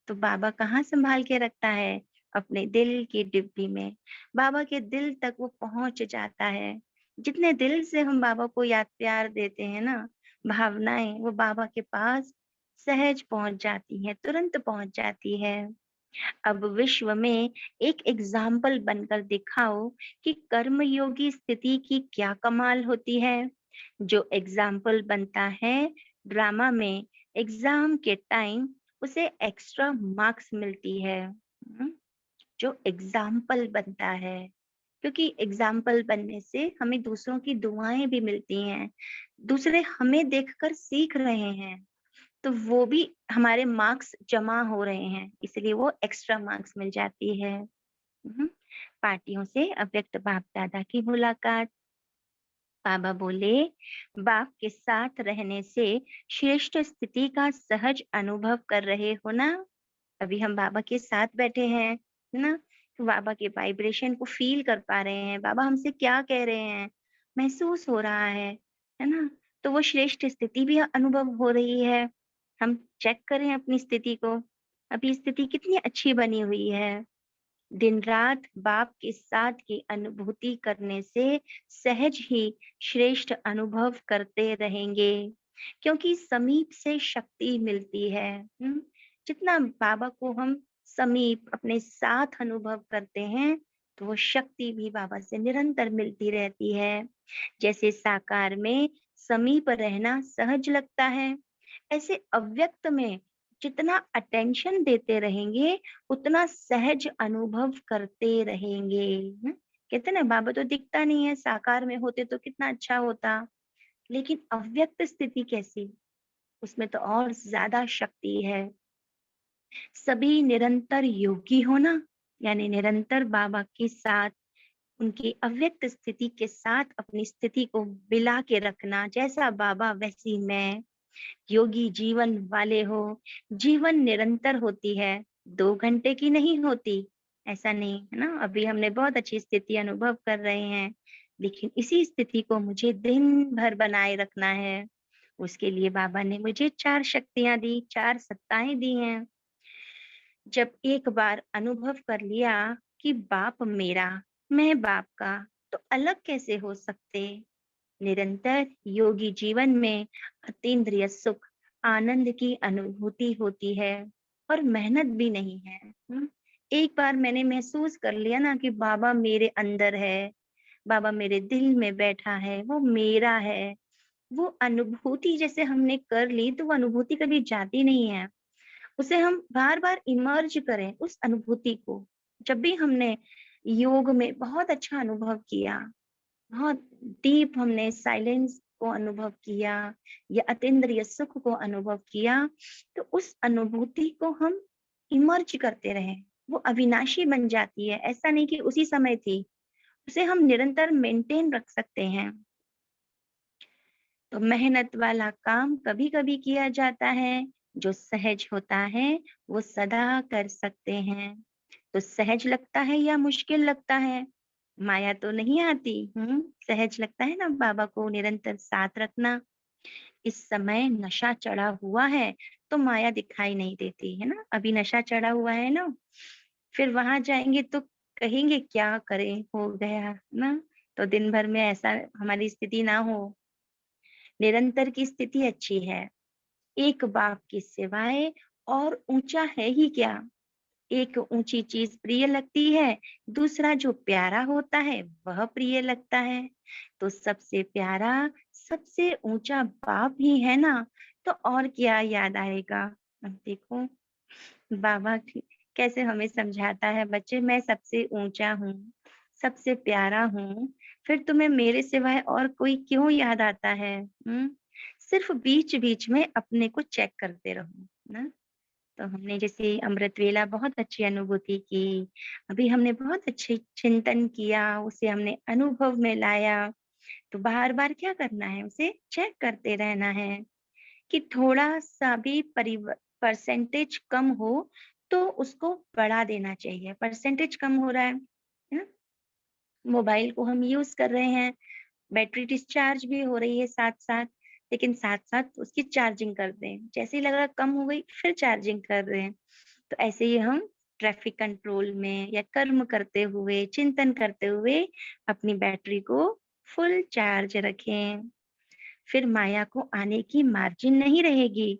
तो बाबा कहाँ संभाल के रखता है? अपने दिल की डिब्बी में। बाबा के दिल तक वो पहुंच जाता है। जितने दिल से हम बाबा को याद प्यार देते हैं ना, भावनाएं, वो बाबा के पास सहज पहुंच जाती है, तुरंत पहुंच जाती है। अब विश्व में एक एग्जाम्पल बनकर दिखाओ कि कर्मयोगी स्थिति की क्या कमाल होती है। जो एग्जाम्पल बनता है ड्रामा में, एग्जाम के टाइम उसे एक्स्ट्रा मार्क्स मिलती है। जो एग्जाम्पल बनता है, क्योंकि एग्जाम्पल बनने से हमें दूसरों की दुआएं भी मिलती हैं। दूसरे हमें देखकर सीख रहे हैं, तो वो भी हमारे मार्क्स जमा हो रहे हैं, इसलिए वो एक्स्ट्रा मार्क्स मिल जाती है। पार्टियों से अव्यक्त बाप दादा की मुलाकात। बाबा बोले, बाप के साथ रहने से श्रेष्ठ स्थिति का सहज अनुभव कर रहे हो ना। अभी हम बाबा के साथ बैठे हैं ना, तो बाबा के वाइब्रेशन को फील कर पा रहे हैं। बाबा हमसे क्या कह रहे हैं, महसूस हो रहा है ना। तो वो श्रेष्ठ स्थिति भी अनुभव हो रही है। हम चेक करें अपनी स्थिति को, अभी स्थिति कितनी अच्छी बनी हुई है। दिन रात बाप के साथ की अनुभूति करने से सहज ही श्रेष्ठ अनुभव करते रहेंगे, क्योंकि समीप से शक्ति मिलती है। जितना बाबा को हम समीप अपने साथ अनुभव करते हैं, तो वो शक्ति भी बाबा से निरंतर मिलती रहती है। जैसे साकार में समीप रहना सहज लगता है, ऐसे अव्यक्त में जितना अटेंशन देते रहेंगे, उतना सहज अनुभव करते रहेंगे। कहते ना, बाबा तो दिखता नहीं है, साकार में होते तो कितना अच्छा होता, लेकिन अव्यक्त स्थिति कैसी, उसमें तो और ज्यादा शक्ति है। सभी निरंतर योगी होना, यानी निरंतर बाबा के साथ, उनकी अव्यक्त स्थिति के साथ अपनी स्थिति को मिला के रखना। जैसा बाबा वैसी मैं। योगी जीवन वाले हो। जीवन निरंतर होती है, 2 घंटे की नहीं होती, ऐसा नहीं है ना। अभी हमने बहुत अच्छी स्थिति अनुभव कर रहे हैं, लेकिन इसी स्थिति को मुझे दिन भर बनाए रखना है। उसके लिए बाबा ने मुझे 4 शक्तियां दी, 4 सत्ताएं दी हैं। जब एक बार अनुभव कर लिया कि बाप मेरा, मैं बाप का, तो अलग कैसे हो सकते। निरंतर योगी जीवन में अतीन्द्रिय सुख, आनंद की अनुभूति होती है और मेहनत भी नहीं है। एक बार मैंने महसूस कर लिया ना कि बाबा मेरे अंदर है, बाबा मेरे दिल में बैठा है, वो मेरा है, वो अनुभूति जैसे हमने कर ली तो वो अनुभूति कभी जाती नहीं है। उसे हम बार बार इमर्ज करें उस अनुभूति को। जब भी हमने योग में बहुत अच्छा अनुभव किया, बहुत डीप हमने साइलेंस को अनुभव किया या अतीन्द्रिय सुख को अनुभव किया, तो उस अनुभूति को हम इमर्ज करते रहे। वो अविनाशी बन जाती है। ऐसा नहीं कि उसी समय थी, उसे हम निरंतर मेंटेन रख सकते हैं। तो मेहनत वाला काम कभी कभी किया जाता है, जो सहज होता है वो सदा कर सकते हैं। तो सहज लगता है या मुश्किल लगता है? माया तो नहीं आती। सहज लगता है ना बाबा को निरंतर साथ रखना। इस समय नशा चढ़ा हुआ है तो माया दिखाई नहीं देती है ना। अभी नशा चढ़ा हुआ है ना, फिर वहां जाएंगे तो कहेंगे क्या करें, हो गया ना। तो दिन भर में ऐसा हमारी स्थिति ना हो। निरंतर की स्थिति अच्छी है। एक बाप की सिवाय और ऊंचा है ही क्या। एक ऊंची चीज प्रिय लगती है, दूसरा जो प्यारा होता है वह प्रिय लगता है। तो सबसे प्यारा, सबसे ऊंचा बाप ही है ना, तो और क्या याद आएगा। अब देखो बाबा कैसे हमें समझाता है, बच्चे मैं सबसे ऊंचा हूँ, सबसे प्यारा हूँ, फिर तुम्हें मेरे सिवाय और कोई क्यों याद आता है। सिर्फ बीच बीच में अपने को चेक करते रहो ना। तो हमने जैसे अमृत वेला बहुत अच्छी अनुभूति की, अभी हमने बहुत अच्छे चिंतन किया, उसे हमने अनुभव में लाया। तो बार बार क्या करना है, उसे चेक करते रहना है कि थोड़ा सा भी परसेंटेज कम हो तो उसको बढ़ा देना चाहिए। परसेंटेज कम हो रहा है ना? मोबाइल को हम यूज कर रहे हैं, बैटरी डिस्चार्ज भी हो रही है साथ साथ, लेकिन साथ साथ उसकी चार्जिंग कर दें। जैसे ही लग रहा कम हो गई फिर चार्जिंग कर रहे हैं। तो ऐसे ही हम ट्रैफिक कंट्रोल में या कर्म करते हुए, चिंतन करते हुए अपनी बैटरी को फुल चार्ज रखें। फिर माया को आने की मार्जिन नहीं रहेगी।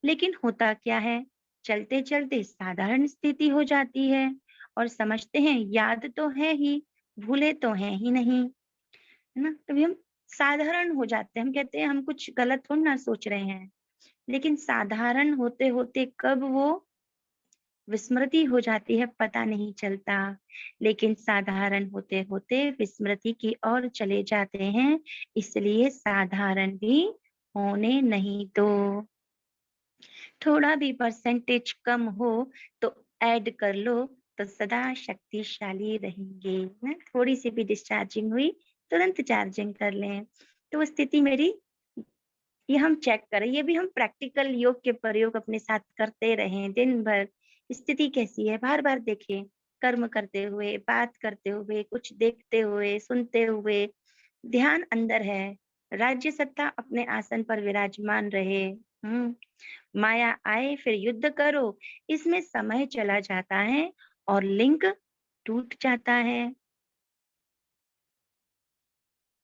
लेकिन होता क्या है, चलते चलते साधारण स्थिति हो जाती है और समझते हैं याद तो है ही, भूले तो हैं ही नहीं, है ना। तभी हम साधारण हो जाते हैं। हम कहते हैं हम कुछ गलत थोड़ा ना सोच रहे हैं, लेकिन साधारण होते होते कब वो विस्मृति हो जाती है पता नहीं चलता। लेकिन साधारण होते होते विस्मृति की ओर चले जाते हैं, इसलिए साधारण भी होने नहीं दो। थोड़ा भी परसेंटेज कम हो तो ऐड कर लो, तो सदा शक्तिशाली रहेंगे ना। थोड़ी सी भी डिस्चार्जिंग हुई तुरंत चार्जिंग कर लें। तो वो स्थिति मेरी, ये हम चेक करें, ये भी हम प्रैक्टिकल योग के प्रयोग अपने साथ करते रहें दिन भर। स्थिति कैसी है बार बार देखें, कर्म करते हुए, बात करते हुए, कुछ देखते हुए, सुनते हुए। ध्यान अंदर है, राज्य सत्ता अपने आसन पर विराजमान रहे। माया आए फिर युद्ध करो, इसमें समय चला जाता है और लिंक टूट जाता है।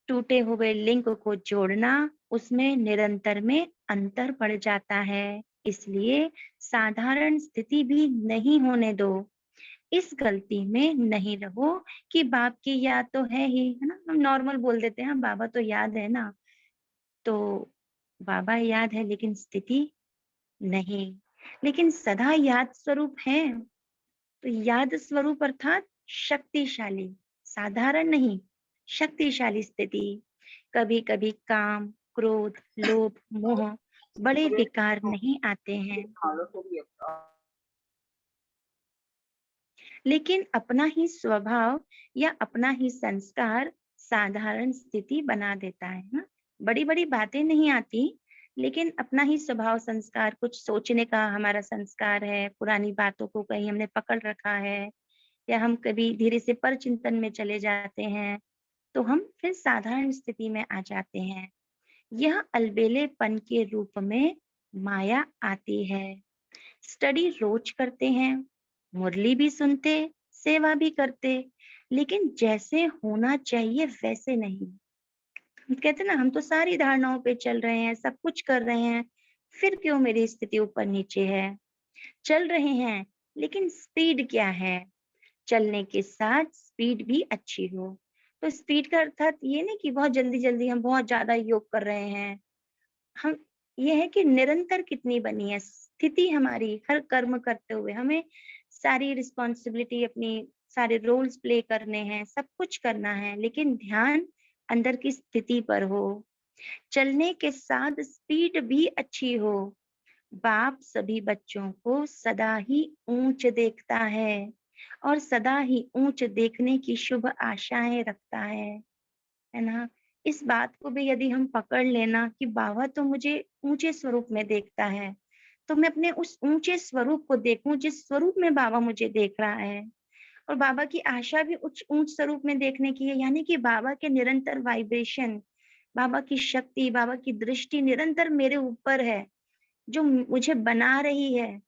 टूटे हुए लिंक को जोड़ना, उसमें निरंतर में अंतर पड़ जाता है। इसलिए साधारण स्थिति भी नहीं होने दो। इस गलती में नहीं रहो कि बाप की याद तो है ही, है ना। हम नॉर्मल बोल देते हैं बाबा तो याद है ना, तो बाबा याद है लेकिन स्थिति नहीं। लेकिन सदा याद स्वरूप है। तो याद स्वरूप अर्थात शक्तिशाली, साधारण नहीं, शक्तिशाली स्थिति। कभी कभी काम, क्रोध, लोभ, मोह बड़े विकार नहीं आते हैं, लेकिन अपना ही स्वभाव या अपना ही संस्कार साधारण स्थिति बना देता है ना। बड़ी बड़ी बातें नहीं आती, लेकिन अपना ही स्वभाव संस्कार, कुछ सोचने का हमारा संस्कार है, पुरानी बातों को कहीं हमने पकड़ रखा है, या हम कभी धीरे से पर चिंतन में चले जाते हैं, तो हम फिर साधारण स्थिति में आ जाते हैं। यह अलबेलेपन के रूप में माया आती है। स्टडी रोज करते हैं, मुरली भी सुनते, सेवा भी करते, लेकिन जैसे होना चाहिए वैसे नहीं। हम कहते ना, हम तो सारी धारणाओं पे चल रहे हैं, सब कुछ कर रहे हैं, फिर क्यों मेरी स्थिति ऊपर नीचे है। चल रहे हैं, लेकिन स्पीड क्या है? चलने के साथ स्पीड भी अच्छी हो। तो स्पीड का अर्थात ये नहीं कि बहुत जल्दी जल्दी हम बहुत ज्यादा योग कर रहे हैं। हम ये है कि निरंतर कितनी बनी है स्थिति हमारी। हर कर्म करते हुए हमें सारी रिस्पॉन्सिबिलिटी, अपनी सारे रोल्स प्ले करने हैं, सब कुछ करना है, लेकिन ध्यान अंदर की स्थिति पर हो। चलने के साथ स्पीड भी अच्छी हो। बाप सभी बच्चों को सदा ही ऊंच देखता है और सदा ही ऊंच देखने की शुभ आशाएं रखता है ना। इस बात को भी यदि हम पकड़ लेना कि बाबा तो मुझे ऊंचे स्वरूप में देखता है, तो मैं अपने उस ऊंचे स्वरूप को देखूं जिस स्वरूप में बाबा मुझे देख रहा है। और बाबा की आशा भी उच्च ऊंच स्वरूप में देखने की है, यानी कि बाबा के निरंतर वाइब्रेशन, बाबा की शक्ति, बाबा की दृष्टि निरंतर मेरे ऊपर है, जो मुझे बना रही है,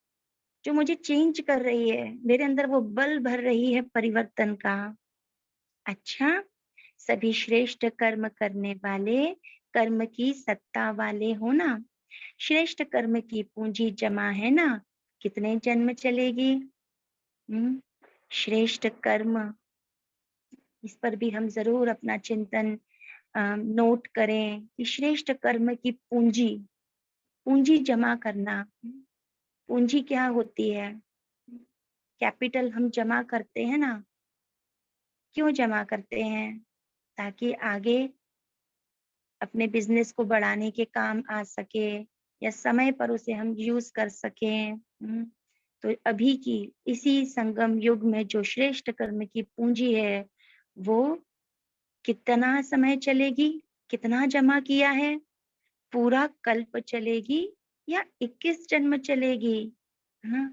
जो मुझे चेंज कर रही है, मेरे अंदर वो बल भर रही है परिवर्तन का। अच्छा, सभी श्रेष्ठ कर्म करने वाले कर्म की सत्ता वाले हो ना। श्रेष्ठ कर्म की पूंजी जमा है ना, कितने जन्म चलेगी। श्रेष्ठ कर्म, इस पर भी हम जरूर अपना चिंतन नोट करें कि श्रेष्ठ कर्म की पूंजी, पूंजी जमा करना। पूंजी क्या होती है? कैपिटल हम जमा करते हैं ना, क्यों जमा करते हैं? ताकि आगे अपने बिजनेस को बढ़ाने के काम आ सके या समय पर उसे हम यूज कर सकें। तो अभी की इसी संगम युग में जो श्रेष्ठ कर्म की पूंजी है, वो कितना समय चलेगी, कितना जमा किया है? पूरा कल्प चलेगी या 21 जन्म चलेगी? हाँ,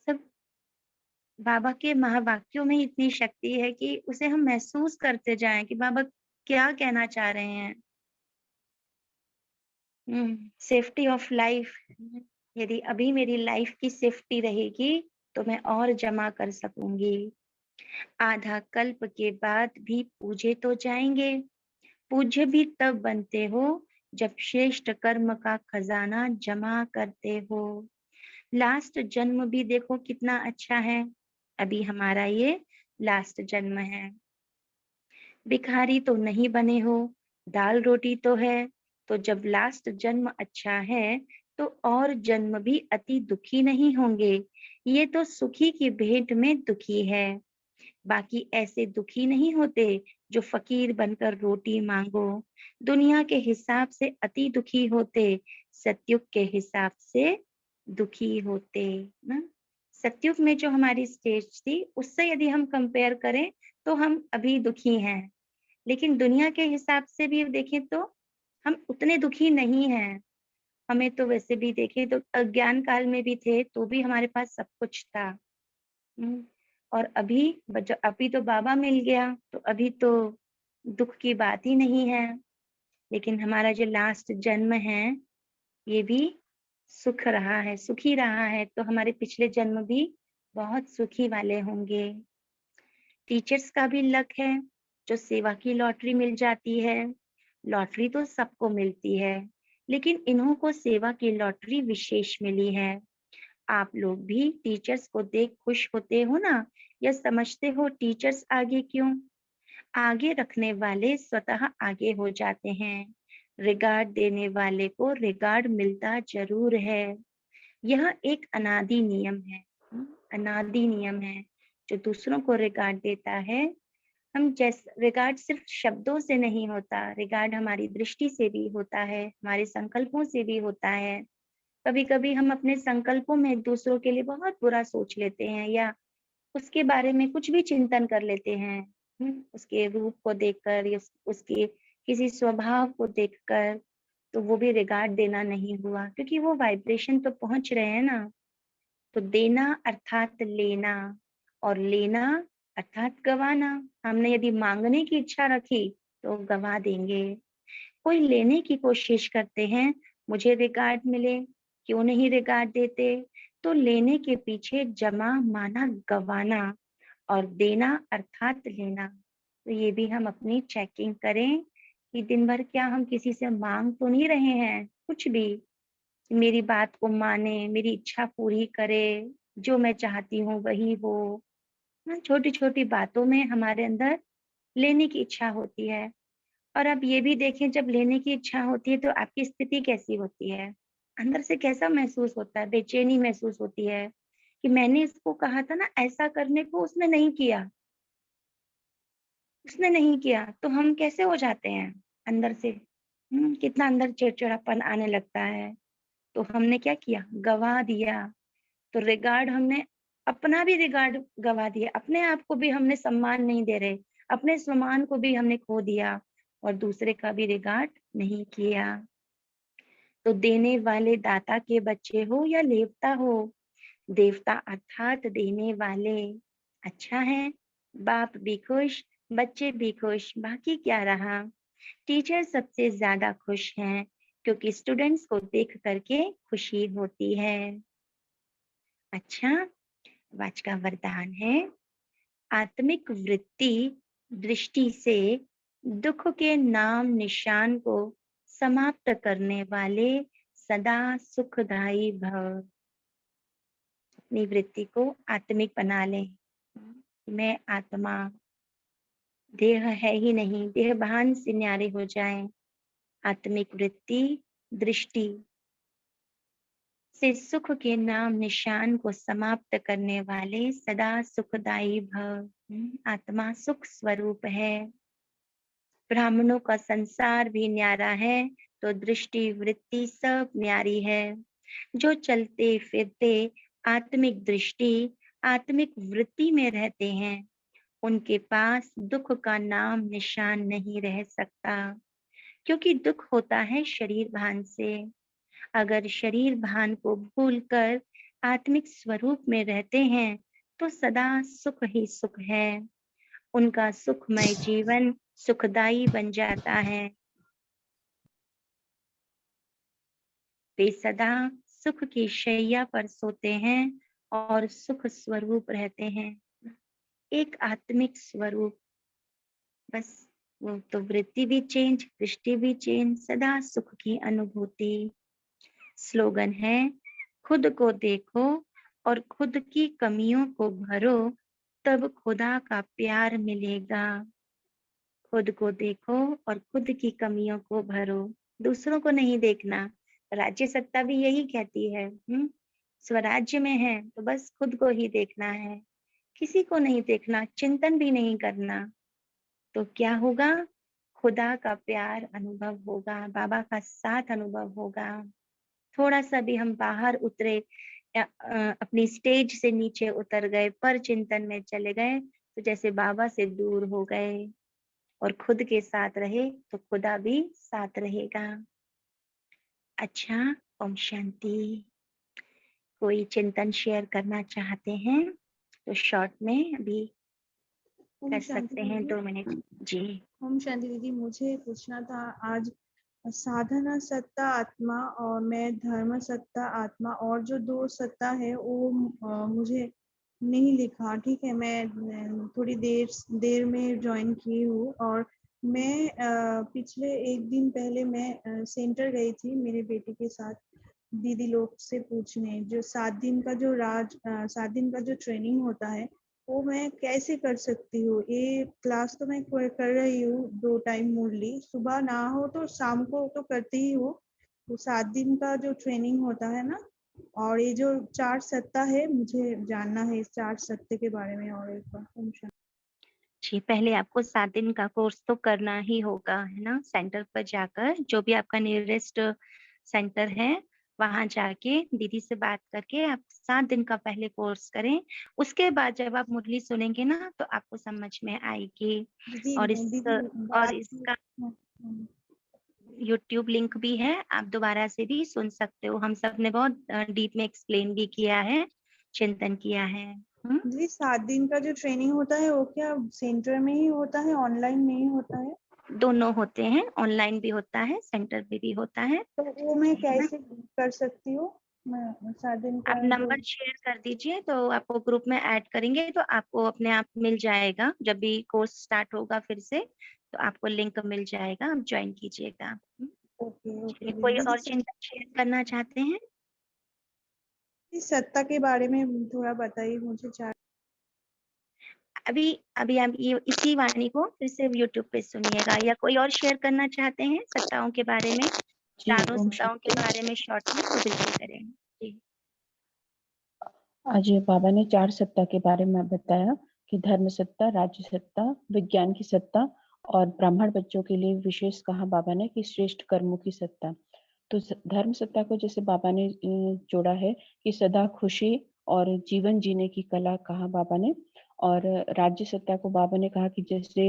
सब बाबा के महावाक्यों में इतनी शक्ति है कि उसे हम महसूस करते जाएं कि बाबा क्या कहना चाह रहे हैं। सेफ्टी ऑफ लाइफ, यदि अभी मेरी लाइफ की सेफ्टी रहेगी तो मैं और जमा कर सकूंगी। आधा कल्प के बाद भी पूजे तो जाएंगे। पूज्य भी तब बनते हो जब श्रेष्ठ कर्म का खजाना जमा करते हो। लास्ट जन्म भी देखो कितना अच्छा है। अभी हमारा ये लास्ट जन्म है। भिखारी तो नहीं बने हो, दाल रोटी तो है। तो जब लास्ट जन्म अच्छा है तो और जन्म भी अति दुखी नहीं होंगे। ये तो सुखी की भेंट में दुखी है। बाकी ऐसे दुखी नहीं होते जो फकीर बनकर रोटी मांगो। दुनिया के हिसाब से अति दुखी होते, सतयुग के हिसाब से दुखी होते ना। सतयुग में जो हमारी स्टेज थी उससे यदि हम कंपेयर करें तो हम अभी दुखी हैं, लेकिन दुनिया के हिसाब से भी देखें तो हम उतने दुखी नहीं हैं। हमें तो वैसे भी देखें तो अज्ञान काल में भी थे तो भी हमारे पास सब कुछ था। और अभी तो बाबा मिल गया तो अभी तो दुख की बात ही नहीं है। लेकिन हमारा जो लास्ट जन्म है ये भी सुख रहा है, सुखी रहा है, तो हमारे पिछले जन्म भी बहुत सुखी वाले होंगे। टीचर्स का भी लक है जो सेवा की लॉटरी मिल जाती है। लॉटरी तो सबको मिलती है, लेकिन इन्हों को सेवा की लॉटरी विशेष मिली है। आप लोग भी टीचर्स को देख खुश होते हो ना, या समझते हो टीचर्स आगे क्यों? आगे रखने वाले स्वतः आगे हो जाते हैं। रिगार्ड देने वाले को रिगार्ड मिलता जरूर है। यह एक अनादि नियम है, अनादि नियम है। जो दूसरों को रिगार्ड देता है, हम जैसे रिगार्ड सिर्फ शब्दों से नहीं होता, रिगार्ड हमारी दृष्टि से भी होता है, हमारे संकल्पों से भी होता है। कभी कभी हम अपने संकल्पों में दूसरों के लिए बहुत बुरा सोच लेते हैं या उसके बारे में कुछ भी चिंतन कर लेते हैं, उसके रूप को देखकर या उसके किसी स्वभाव को देखकर, तो वो भी रिगार्ड देना नहीं हुआ, क्योंकि वो वाइब्रेशन तो पहुंच रहे हैं ना। तो देना अर्थात लेना, और लेना अर्थात गवाना। हमने यदि मांगने की इच्छा रखी तो गवा देंगे। कोई लेने की कोशिश करते हैं, मुझे रिगार्ड मिले, क्यों नहीं रिगार्ड देते? तो लेने के पीछे जमा माना गवाना और देना अर्थात लेना। तो ये भी हम अपनी चेकिंग करें कि दिन भर क्या हम किसी से मांग तो नहीं रहे हैं कुछ भी, मेरी बात को माने, मेरी इच्छा पूरी करे, जो मैं चाहती हूँ वही हो। ना छोटी-छोटी बातों में हमारे अंदर लेने की इच्छा होती है। और अब ये भी देखें, जब लेने की इच्छा होती है तो आपकी स्थिति कैसी होती है? अंदर से कैसा महसूस होता है? बेचैनी महसूस होती है कि मैंने इसको कहा था ना ऐसा करने को, उसने नहीं किया। उसने नहीं किया, तो हम कैसे हो जाते हैं अंदर से? कितना अंदर चिड़चिड़ापन आने लगता है। तो हमने क्या किया? गवा दिया। तो रिगार्ड हमने अपना भी रिगार्ड गवा दिया, अपने आप को भी हमने सम्मान नहीं दे रहे, अपने सम्मान को भी हमने खो दिया और दूसरे का भी रिगार्ड नहीं किया। तो देने वाले दाता के बच्चे हो या लेवता हो, देवता अर्थात देने वाले अच्छा है, बाप भी खुश, बच्चे भी खुश, बाकी क्या रहा? टीचर सबसे ज्यादा खुश हैं क्योंकि स्टूडेंट्स को देख करके खुशी होती है। अच्छा, वाच का वरदान है, आत्मिक वृत्ति दृष्टि से दुख के नाम निशान को समाप्त करने वाले सदा सुखदायी भव। अपनी वृत्ति को आत्मिक बना लें। मैं आत्मा, देह है ही नहीं, देह भान से न्यारे हो जाएं। आत्मिक वृत्ति दृष्टि से सुख के नाम निशान को समाप्त करने वाले सदा सुखदायी भव। आत्मा सुख स्वरूप है। ब्राह्मणों का संसार भी न्यारा है तो दृष्टि वृत्ति सब न्यारी है। जो चलते फिरते आत्मिक दृष्टि आत्मिक वृत्ति में रहते हैं, उनके पास दुख का नाम निशान नहीं रह सकता, क्योंकि दुख होता है शरीर भान से। अगर शरीर भान को भूलकर आत्मिक स्वरूप में रहते हैं तो सदा सुख ही सुख है। उनका सुखमय जीवन सुखदायी बन जाता है। वे सदा सुख की शैया पर सोते हैं और सुख स्वरूप रहते हैं। एक आत्मिक स्वरूप, बस वो तो वृत्ति भी चेंज, दृष्टि भी चेंज, सदा सुख की अनुभूति। स्लोगन है, खुद को देखो और खुद की कमियों को भरो, तब खुदा का प्यार मिलेगा। खुद को देखो और खुद की कमियों को भरो, दूसरों को नहीं देखना। राज्य सत्ता भी यही कहती है। स्वराज्य में है तो बस खुद को ही देखना है, किसी को नहीं देखना, चिंतन भी नहीं करना। तो क्या होगा? खुदा का प्यार अनुभव होगा, बाबा का साथ अनुभव होगा। थोड़ा सा भी हम बाहर उतरे, अपनी स्टेज से नीचे उतर गए, पर चिंतन में चले गए, तो जैसे बाबा से दूर हो गए। और खुद के साथ रहे तो खुदा भी साथ रहेगा। अच्छा, ओम शांति। कोई चिंतन शेयर करना चाहते हैं तो शॉर्ट में अभी कर सकते हैं, 2 मिनट। जी ओम शांति दीदी, मुझे पूछना था, आज साधना सत्ता आत्मा और मैं धर्म सत्ता आत्मा और जो 2 सत्ता है वो मुझे नहीं लिखा। ठीक है, मैं थोड़ी देर में ज्वाइन की हूँ और मैं पिछले 1 दिन पहले मैं सेंटर गई थी मेरे बेटे के साथ दीदी लोग से पूछने, जो 7 दिन का जो 7 दिन का जो ट्रेनिंग होता है वो मैं कैसे कर सकती हूँ। ये क्लास तो मैं कर रही हूँ 2 टाइम मूडली, सुबह ना हो तो शाम को तो करती ही हूँ। तो 7 दिन का जो ट्रेनिंग होता है ना, और ये जो 4 सत्ता है, मुझे जानना है इस 4 सत्ते के बारे में और एक बार। जी, पहले आपको 7 दिन का कोर्स तो करना ही होगा, है ना? सेंटर पर जाकर, जो भी आपका नियरेस्ट सेंटर है वहां जाके दीदी से बात करके आप 7 दिन का पहले कोर्स करें। उसके बाद जब आप मुरली सुनेंगे ना तो आपको समझ में आएगी। और इसका यूट्यूब लिंक भी है, आप दोबारा से भी सुन सकते हो। हम सब ने बहुत डीप में एक्सप्लेन भी किया है, चिंतन किया है। जी, 7 दिन का जो ट्रेनिंग होता है वो क्या सेंटर में ही होता है, ऑनलाइन में ही होता है? दोनों होते हैं, ऑनलाइन भी होता है, सेंटर पे भी होता है। तो वो मैं कैसे कर सकती हूँ? मैं 7 दिन का आप नंबर शेयर कर दीजिए तो आपको ग्रुप में ऐड करेंगे तो आपको अपने आप मिल जाएगा। जब भी कोर्स स्टार्ट होगा फिर से तो आपको लिंक मिल जाएगा, आप ज्वाइन कीजिएगा। ओके कोई और चिंता शेयर करना चाहते हैं? इस सत्ता के बारे में थोड़ा बताइए मुझे। अभी आप ये इसी वाणी को फिर से यूट्यूब पे सुनिएगा, या कोई और शेयर करना चाहते हैं सत्ताओं के बारे में, चारों सत्ताओं के बारे में शॉर्ट में, तो बिल्कुल करें। जी। आज बाबा ने 4 सत्ता के बारे में बताया कि धर्म सत्ता, राज्य सत्ता, विज्ञान की सत्ता और ब्राह्मण बच्चों के लिए विशेष कहा बाबा ने कि श्रेष्ठ कर्मों की सत्ता। तो धर्म सत्ता को जैसे बाबा ने जोड़ा है कि सदा खुशी और जीवन जीने की कला कहा बाबा ने, और राज्य सत्ता को बाबा ने कहा कि जैसे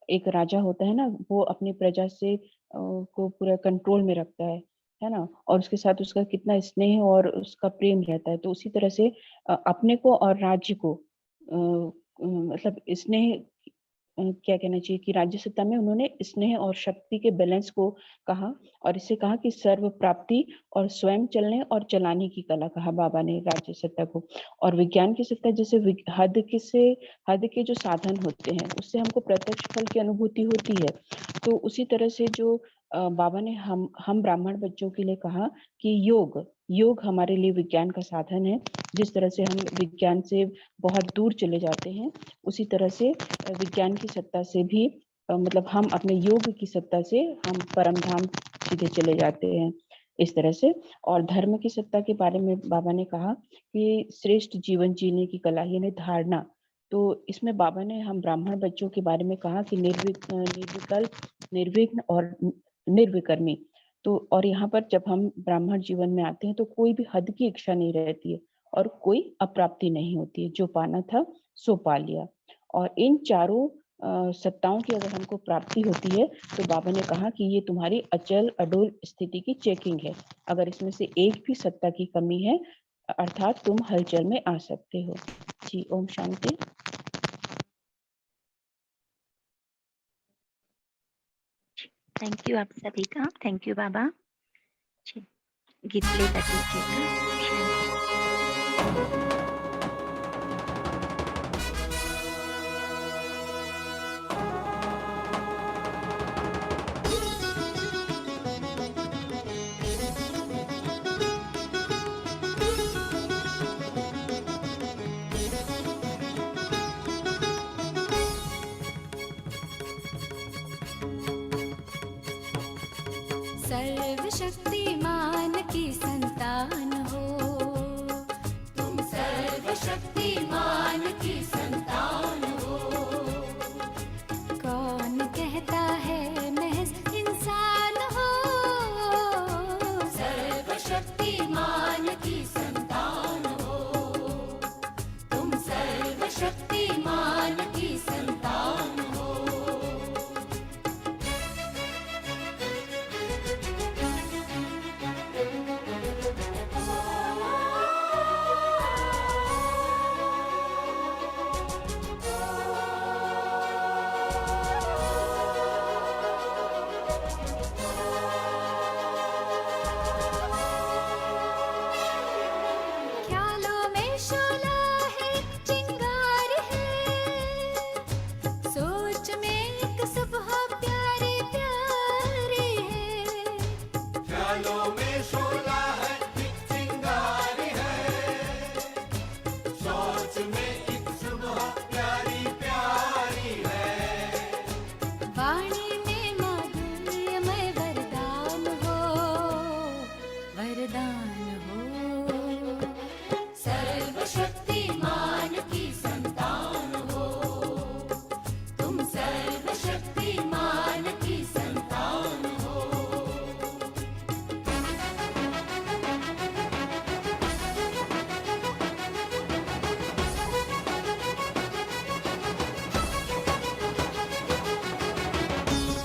एक राजा होता है ना, वो अपनी प्रजा से को पूरा कंट्रोल में रखता है ना, और उसके साथ उसका कितना स्नेह और उसका प्रेम रहता है। तो उसी तरह से अपने को और राज्य को मतलब स्नेह क्या कहना चाहिए कि राज्य सत्ता में उन्होंने स्नेह और शक्ति के बैलेंस को कहा, और इससे कहा कि सर्व प्राप्ति और स्वयं चलने और चलाने की कला कहा बाबा ने राज्य सत्ता को। और विज्ञान की सत्ता जैसे हद के जो साधन होते हैं उससे हमको प्रत्यक्ष फल की अनुभूति होती है। तो उसी तरह से जो बाबा ने हम ब्राह्मण बच्चों के लिए कहा कि योग हमारे लिए विज्ञान का साधन है। जिस तरह से हम विज्ञान से बहुत दूर चले जाते हैं, उसी तरह से विज्ञान की सत्ता से भी मतलब हम अपने योग की सत्ता से हम परम धाम सीधे चले जाते हैं, इस तरह से। और धर्म की सत्ता के बारे में बाबा ने कहा कि श्रेष्ठ जीवन जीने की कला यानी धारणा। तो इसमें बाबा ने हम ब्राह्मण बच्चों के बारे में कहा कि निर्विकल्प, निर्विघ्न और निर्विकर्मी। तो और यहाँ पर जब हम ब्राह्मण जीवन में आते हैं तो कोई भी हद की इच्छा नहीं रहती है और कोई अप्राप्ति नहीं होती है, जो पाना था सो पा लिया। और इन चारों सत्ताओं की अगर हमको प्राप्ति होती है तो बाबा ने कहा कि ये तुम्हारी अचल अडोल स्थिति की चेकिंग है। अगर इसमें से एक भी सत्ता की कमी है अर्थात तुम हलचल में आ सकते हो। जी, ओम शांति। थैंक यू आप सभी का, थैंक यू बाबा। गीत प्ले कर दीजिएगा। सर्वशक्तिमान की संतान हो, तुम सर्वशक्तिमान की संतान हो। कौन कहता है महज इंसान हो, सर्वशक्तिमान की